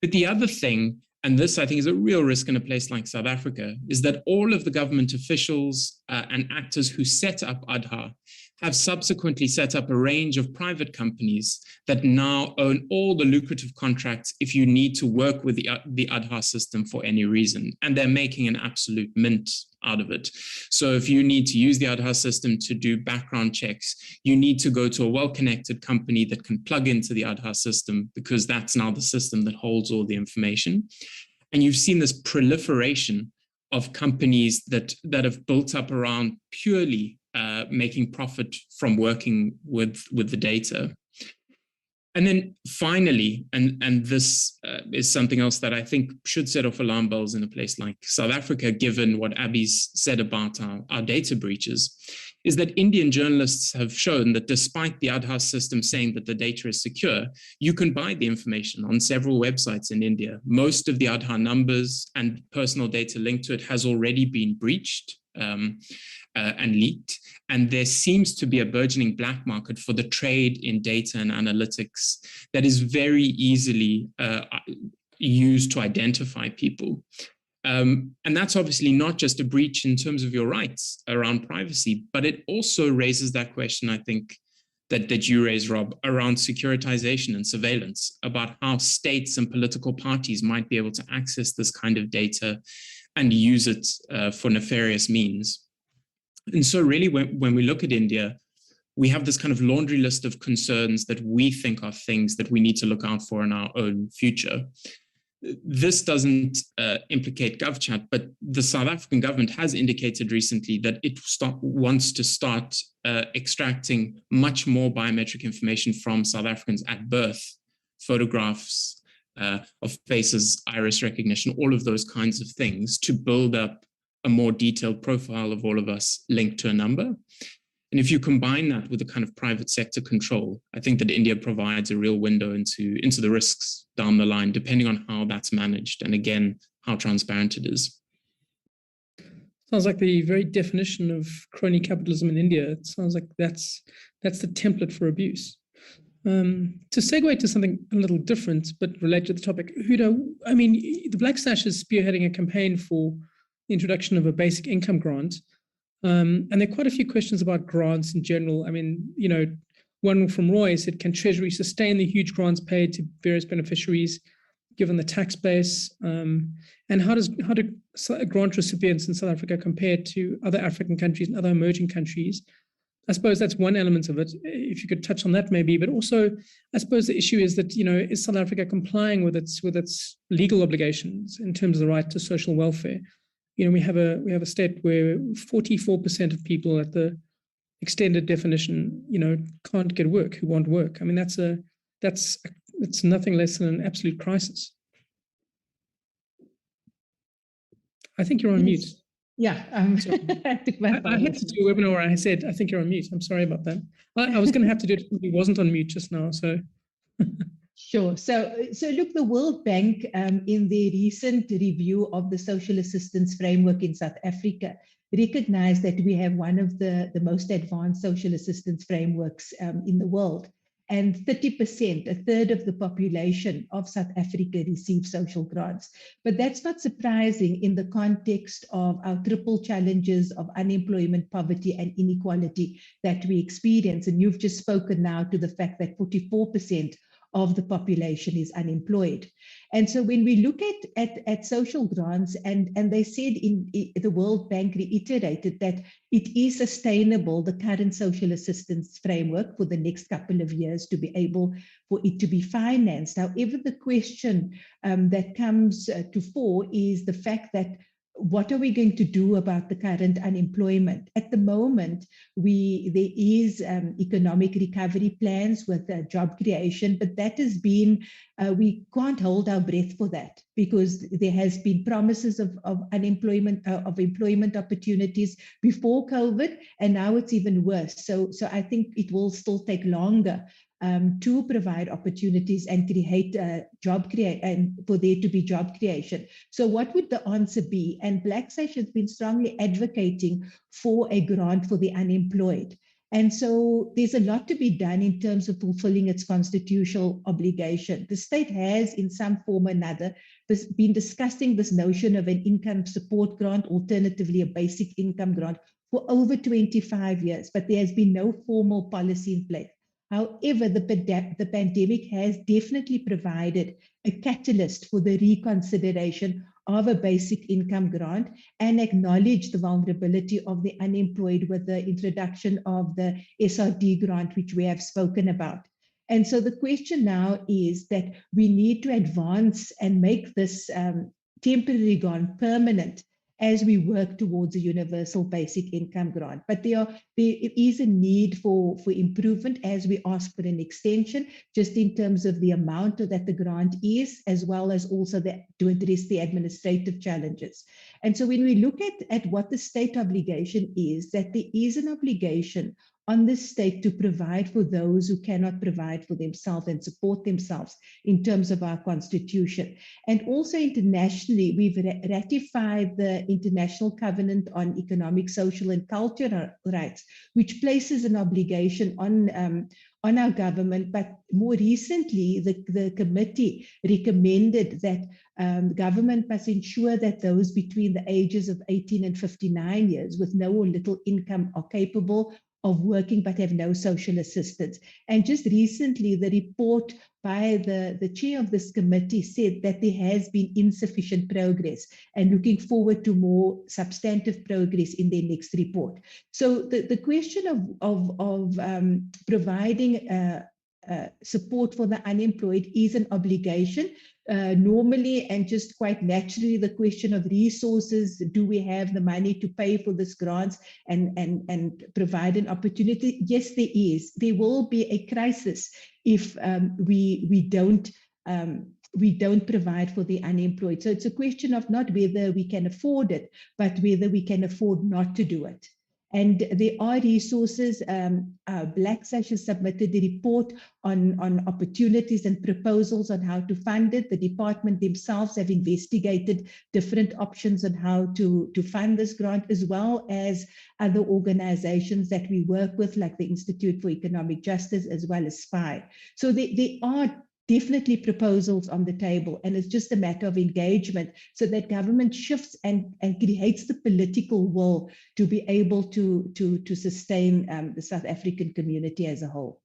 But the other thing, and this I think is a real risk in a place like South Africa, is that all of the government officials and actors who set up Aadhaar have subsequently set up a range of private companies that now own all the lucrative contracts if you need to work with the Aadhaar system for any reason. And they're making an absolute mint out of it. So if you need to use the Aadhaar system to do background checks, you need to go to a well-connected company that can plug into the Aadhaar system, because that's now the system that holds all the information. And you've seen this proliferation of companies that have built up around purely making profit from working with the data. And then finally, and this is something else that I think should set off alarm bells in a place like South Africa, given what Abby's said about our data breaches, is that Indian journalists have shown that despite the Aadhaar system saying that the data is secure, you can buy the information on several websites in India. Most of the Aadhaar numbers and personal data linked to it has already been breached and leaked. And there seems to be a burgeoning black market for the trade in data and analytics that is very easily used to identify people. And that's obviously not just a breach in terms of your rights around privacy, but it also raises that question, I think, that you raised, Rob, around securitization and surveillance, about how states and political parties might be able to access this kind of data and use it for nefarious means. And so really, when we look at India, we have this kind of laundry list of concerns that we think are things that we need to look out for in our own future. This doesn't implicate GovChat, but the South African government has indicated recently that it wants to start extracting much more biometric information from South Africans at birth, photographs of faces, iris recognition, all of those kinds of things, to build up a more detailed profile of all of us linked to a number. And if you combine that with a kind of private sector control, I think that India provides a real window into the risks down the line, depending on how that's managed, and again, how transparent it is. Sounds like the very definition of crony capitalism in India. It sounds like that's the template for abuse. To segue to something a little different, but related to the topic, Huda, I mean, the Black Sash is spearheading a campaign for the introduction of a basic income grant. And there are quite a few questions about grants in general. I mean, you know, one from Roy said, can Treasury sustain the huge grants paid to various beneficiaries given the tax base? And how do grant recipients in South Africa compare to other African countries and other emerging countries? I suppose that's one element of it, if you could touch on that maybe, but also I suppose the issue is that, you know, is South Africa complying with its legal obligations in terms of the right to social welfare? You know, we have a state where 44% of people at the extended definition, you know, can't get work, who want work. I mean, it's nothing less than an absolute crisis. I think you're on mute. Yeah, I had to do a webinar where I said, I think you're on mute. I'm sorry about that. I was going to have to do it if he wasn't on mute just now. So, sure. So look, the World Bank, in their recent review of the social assistance framework in South Africa, recognized that we have one of the most advanced social assistance frameworks in the world. And 30%, a third of the population of South Africa receives social grants. But that's not surprising in the context of our triple challenges of unemployment, poverty, and inequality that we experience. And you've just spoken now to the fact that 44% of the population is unemployed. And so when we look at social grants, and they said the World Bank reiterated that it is sustainable, the current social assistance framework for the next couple of years to be able for it to be financed. However, the question that comes to fore is the fact that what are we going to do about the current unemployment? At the moment, there is economic recovery plans with job creation, but that has been, we can't hold our breath for that because there has been promises of unemployment, of employment opportunities before COVID, and now it's even worse. So I think it will still take longer to provide opportunities and create and for there to be job creation. So what would the answer be? And Black Sash has been strongly advocating for a grant for the unemployed. And so there's a lot to be done in terms of fulfilling its constitutional obligation. The state has, in some form or another, been discussing this notion of an income support grant, alternatively a basic income grant, for over 25 years, but there has been no formal policy in place. However, the pandemic has definitely provided a catalyst for the reconsideration of a basic income grant and acknowledged the vulnerability of the unemployed with the introduction of the SRD grant, which we have spoken about. And so the question now is that we need to advance and make this temporary grant permanent as we work towards a universal basic income grant. But there is a need for improvement as we ask for an extension, just in terms of the amount that the grant is, as well as also to address the administrative challenges. And so when we look at what the state obligation is, that there is an obligation on the state to provide for those who cannot provide for themselves and support themselves in terms of our constitution. And also internationally, we've ratified the International Covenant on Economic, Social and Cultural Rights, which places an obligation on our government. But more recently, the committee recommended that government must ensure that those between the ages of 18 and 59 years with no or little income are capable of working but have no social assistance. And just recently, the report by the chair of this committee said that there has been insufficient progress and looking forward to more substantive progress in their next report. So the question of providing support for the unemployed is an obligation. Normally and just quite naturally, the question of resources, do we have the money to pay for this grants and provide an opportunity? Yes, there is. There will be a crisis if we don't provide for the unemployed. So it's a question of not whether we can afford it, but whether we can afford not to do it. And there are resources. Black Sash has submitted a report on opportunities and proposals on how to fund it. The department themselves have investigated different options on how to fund this grant, as well as other organizations that we work with, like the Institute for Economic Justice, as well as SPI. So there are definitely proposals on the table, and it's just a matter of engagement so that government shifts and creates the political will to be able to sustain the South African community as a whole.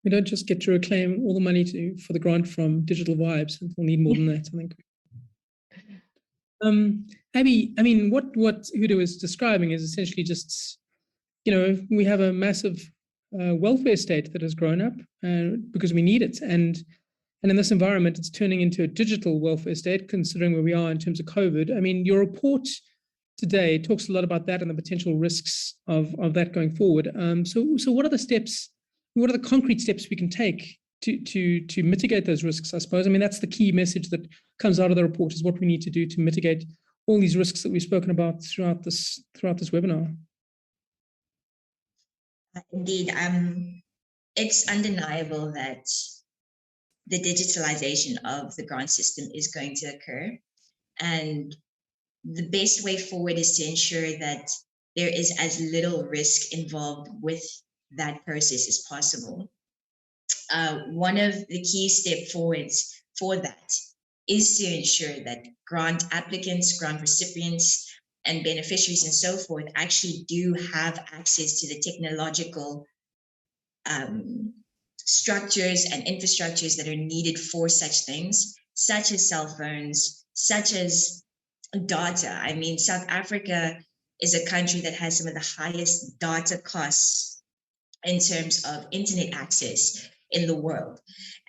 We don't just get to reclaim all the money for the grant from Digital Vibes, and we'll need more than that, I think. Abby, I mean, what Huda was describing is essentially just, we have a massive welfare state that has grown up because we need it. And in this environment, it's turning into a digital welfare state, considering where we are in terms of COVID. I mean, your report today talks a lot about that and the potential risks of that going forward. So what are the steps, what are the concrete steps we can take to mitigate those risks, I suppose? I mean, that's the key message that comes out of the report, is what we need to do to mitigate all these risks that we've spoken about throughout this webinar. Indeed, it's undeniable that the digitalization of the grant system is going to occur. And the best way forward is to ensure that there is as little risk involved with that process as possible. One of the key step forwards for that is to ensure that grant applicants, grant recipients, and beneficiaries and so forth actually do have access to the technological structures and infrastructures that are needed for such things, such as cell phones, such as data. I mean, South Africa is a country that has some of the highest data costs in terms of internet access in the world.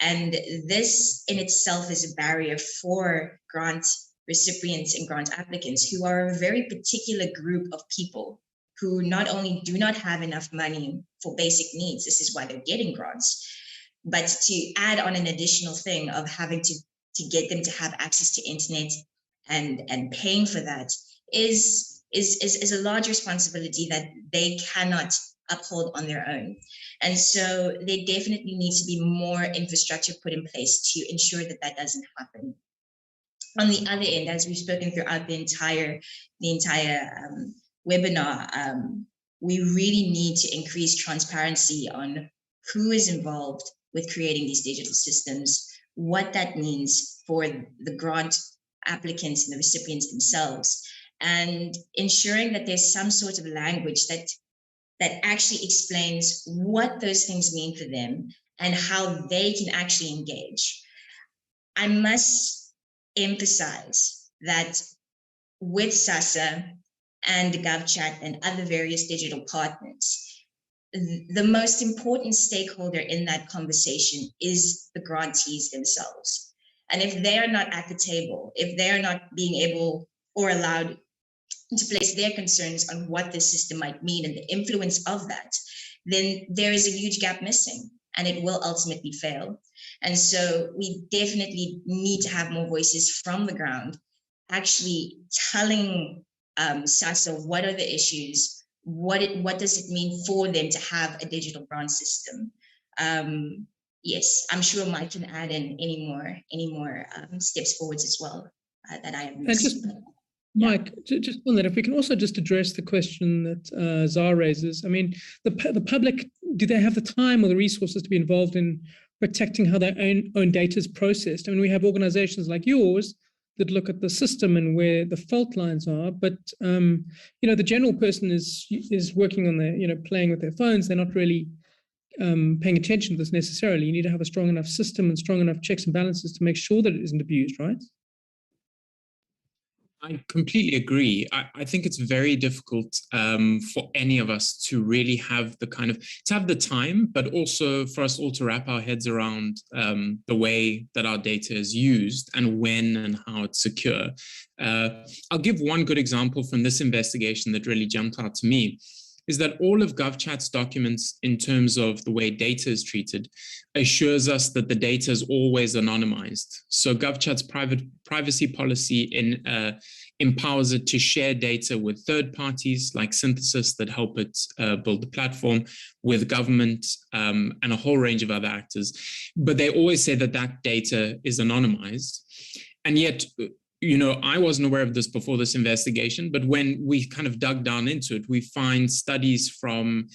And this in itself is a barrier for grant recipients and grant applicants, who are a very particular group of people who not only do not have enough money for basic needs, this is why they're getting grants, but to add on an additional thing of having to get them to have access to internet and paying for that is a large responsibility that they cannot uphold on their own. And so there definitely needs to be more infrastructure put in place to ensure that that doesn't happen. On the other end, as we've spoken throughout the entire webinar, we really need to increase transparency on who is involved with creating these digital systems, what that means for the grant applicants and the recipients themselves, and ensuring that there's some sort of language that actually explains what those things mean for them and how they can actually engage. I must emphasize that with SASSA and GovChat and other various digital partners, the most important stakeholder in that conversation is the grantees themselves. And if they are not at the table, if they are not being able or allowed to place their concerns on what this system might mean and the influence of that, then there is a huge gap missing and it will ultimately fail. And so we definitely need to have more voices from the ground, actually telling SASSA what are the issues, what does it mean for them to have a digital grant system. Yes, I'm sure Mike can add in any more steps forwards as well that I have missed. Mike, just on that, if we can also just address the question that Zara raises. I mean, the public, do they have the time or the resources to be involved in protecting how their own data is processed? I mean, we have organizations like yours that look at the system and where the fault lines are, but the general person is working on their, playing with their phones. They're not really paying attention to this necessarily. You need to have a strong enough system and strong enough checks and balances to make sure that it isn't abused, right? I completely agree. I think it's very difficult for any of us to really have the time, but also for us all to wrap our heads around the way that our data is used and when and how it's secure. I'll give one good example from this investigation that really jumped out to me, is that all of GovChat's documents in terms of the way data is treated assures us that the data is always anonymized. So GovChat's privacy policy empowers it to share data with third parties like Synthesis that help it build the platform, with government and a whole range of other actors. But they always say that that data is anonymized. And yet, you know, I wasn't aware of this before this investigation, but when we kind of dug down into it, we find studies from,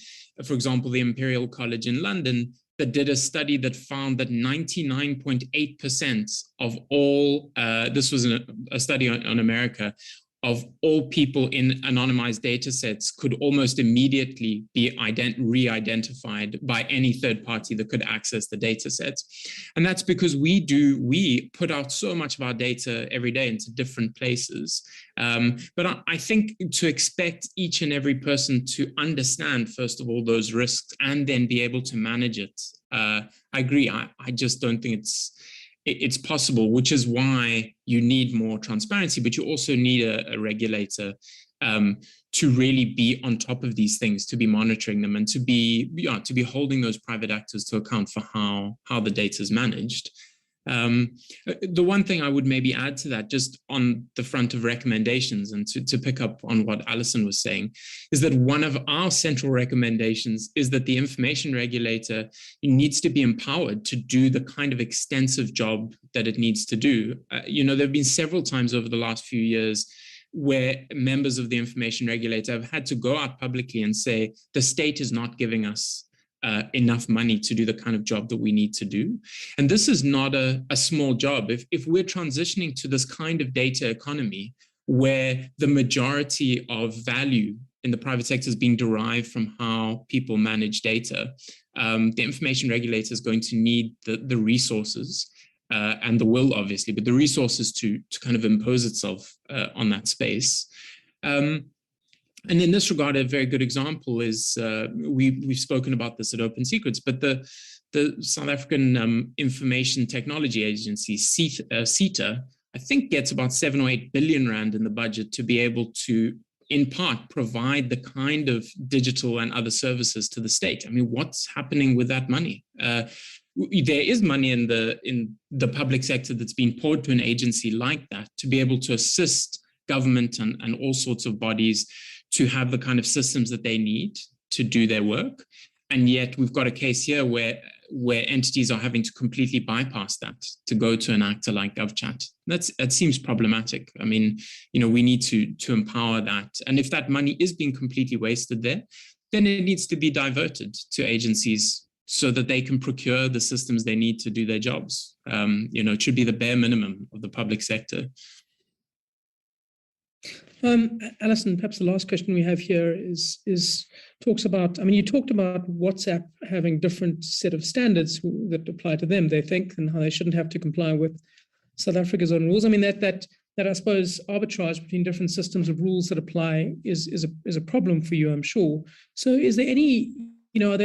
for example, the Imperial College in London that did a study that found that 99.8% of all, this was a study on America, of all people in anonymized data sets could almost immediately be re-identified by any third party that could access the data sets. And that's because we put out so much of our data every day into different places. But I think to expect each and every person to understand, first of all, those risks and then be able to manage it, I agree. I just don't think it's possible, which is why you need more transparency, but you also need a regulator to really be on top of these things, to be monitoring them, and to be holding those private actors to account for how the data is managed. The one thing I would maybe add to that, just on the front of recommendations, and to pick up on what Alison was saying, is that one of our central recommendations is that the information regulator needs to be empowered to do the kind of extensive job that it needs to do. You know, there have been several times over the last few years where members of the information regulator have had to go out publicly and say, the state is not giving us enough money to do the kind of job that we need to do. And this is not a small job. If we're transitioning to this kind of data economy where the majority of value in the private sector is being derived from how people manage data, the information regulator is going to need the resources and the will, obviously, but the resources to kind of impose itself on that space. And in this regard, a very good example is, we've spoken about this at Open Secrets, but the South African Information Technology Agency, SETA, I think gets about 7 or 8 billion rand in the budget to be able to, in part, provide the kind of digital and other services to the state. I mean, what's happening with that money? There is money in the public sector that's been poured to an agency like that to be able to assist government and all sorts of bodies to have the kind of systems that they need to do their work. And yet we've got a case here where entities are having to completely bypass that to go to an actor like GovChat. That seems problematic. I mean, you know, we need to empower that. And if that money is being completely wasted there, then it needs to be diverted to agencies so that they can procure the systems they need to do their jobs. You know, it should be the bare minimum of the public sector. Alison, perhaps the last question we have here is talks about, I mean, you talked about WhatsApp having different set of standards that apply to them, they think, and how they shouldn't have to comply with South Africa's own rules. I mean, that I suppose arbitrage between different systems of rules that apply is a problem for you, I'm sure. So is there any, you know,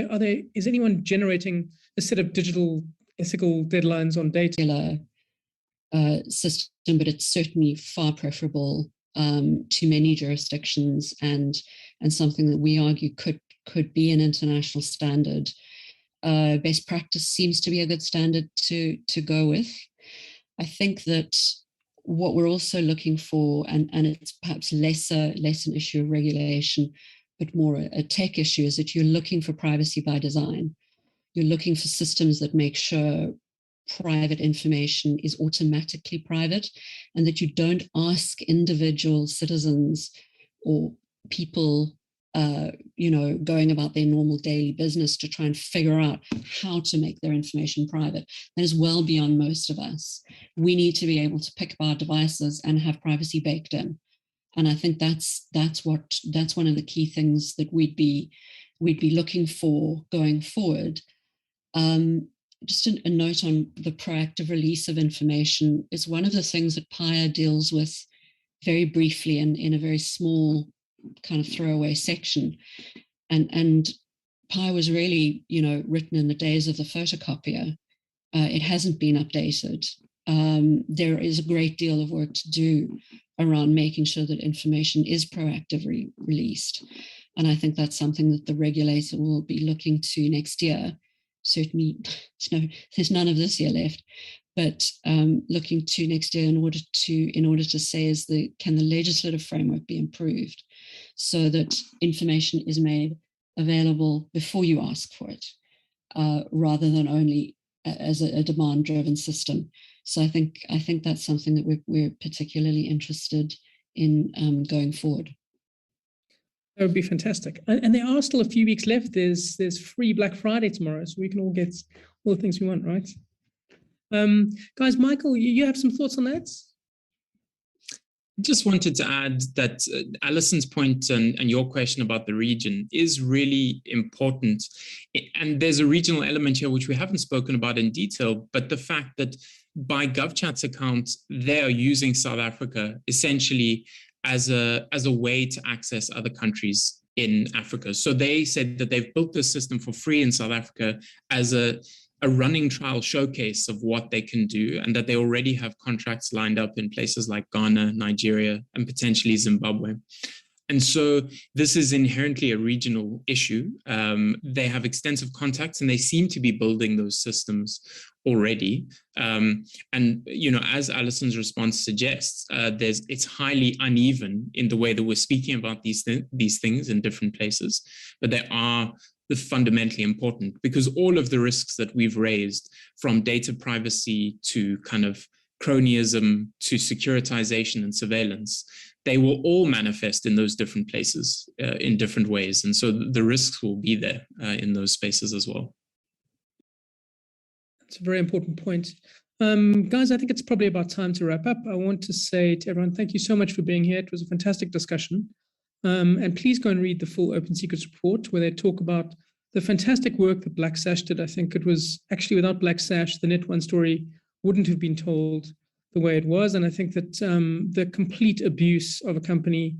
is anyone generating a set of digital ethical deadlines on data? System, but it's certainly far preferable to many jurisdictions, and something that we argue could be an international standard. Best practice seems to be a good standard to go with. I think that what we're also looking for, and it's perhaps less an issue of regulation, but more a tech issue, is that you're looking for privacy by design. You're looking for systems that make sure private information is automatically private, and that you don't ask individual citizens or people, you know, going about their normal daily business to try and figure out how to make their information private. That is well beyond most of us. We need to be able to pick up our devices and have privacy baked in. And I think that's one of the key things that we'd be looking for going forward. Just a note on the proactive release of information is one of the things that PIA deals with very briefly in a very small kind of throwaway section. And PIA was really, you know, written in the days of the photocopier. It hasn't been updated. There is a great deal of work to do around making sure that information is proactively released. And I think that's something that the regulator will be looking to next year. Certainly, there's none of this year left, but looking to next year in order to say can the legislative framework be improved so that information is made available before you ask for it, rather than only as a demand-driven system. So I think that's something that we're particularly interested in going forward. That would be fantastic. And there are still a few weeks left. There's free Black Friday tomorrow, so we can all get all the things we want, right? Guys, Michael, you have some thoughts on that? Just wanted to add that Alison's point and your question about the region is really important. And there's a regional element here which we haven't spoken about in detail, but the fact that by GovChat's account, they are using South Africa essentially as a way to access other countries in Africa. So they said that they've built this system for free in South Africa as a running trial showcase of what they can do, and that they already have contracts lined up in places like Ghana, Nigeria, and potentially Zimbabwe. And so this is inherently a regional issue. They have extensive contacts and they seem to be building those systems already. And, as Alison's response suggests, it's highly uneven in the way that we're speaking about these things in different places, but they are fundamentally important because all of the risks that we've raised, from data privacy to kind of cronyism to securitization and surveillance, they will all manifest in those different places in different ways. And so the risks will be there in those spaces as well. That's a very important point. Guys, I think it's probably about time to wrap up. I want to say to everyone, thank you so much for being here. It was a fantastic discussion. And please go and read the full Open Secrets report where they talk about the fantastic work that Black Sash did. I think it was actually without Black Sash, the Net1 story wouldn't have been told the way it was. And I think that the complete abuse of a company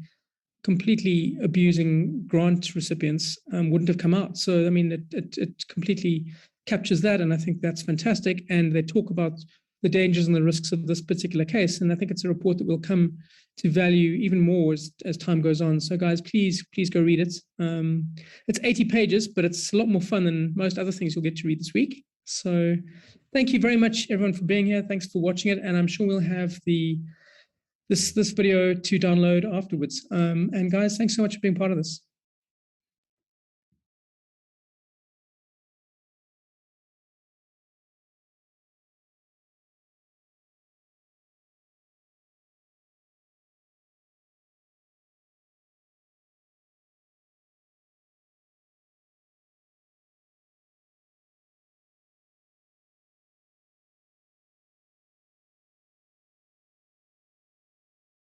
completely abusing grant recipients wouldn't have come out. So, I mean, it completely captures that. And I think that's fantastic. And they talk about the dangers and the risks of this particular case. And I think it's a report that will come to value even more as time goes on. So guys, please go read it. It's 80 pages, but it's a lot more fun than most other things you'll get to read this week. So thank you very much, everyone, for being here. Thanks for watching it. And I'm sure we'll have this video to download afterwards. And guys, thanks so much for being part of this.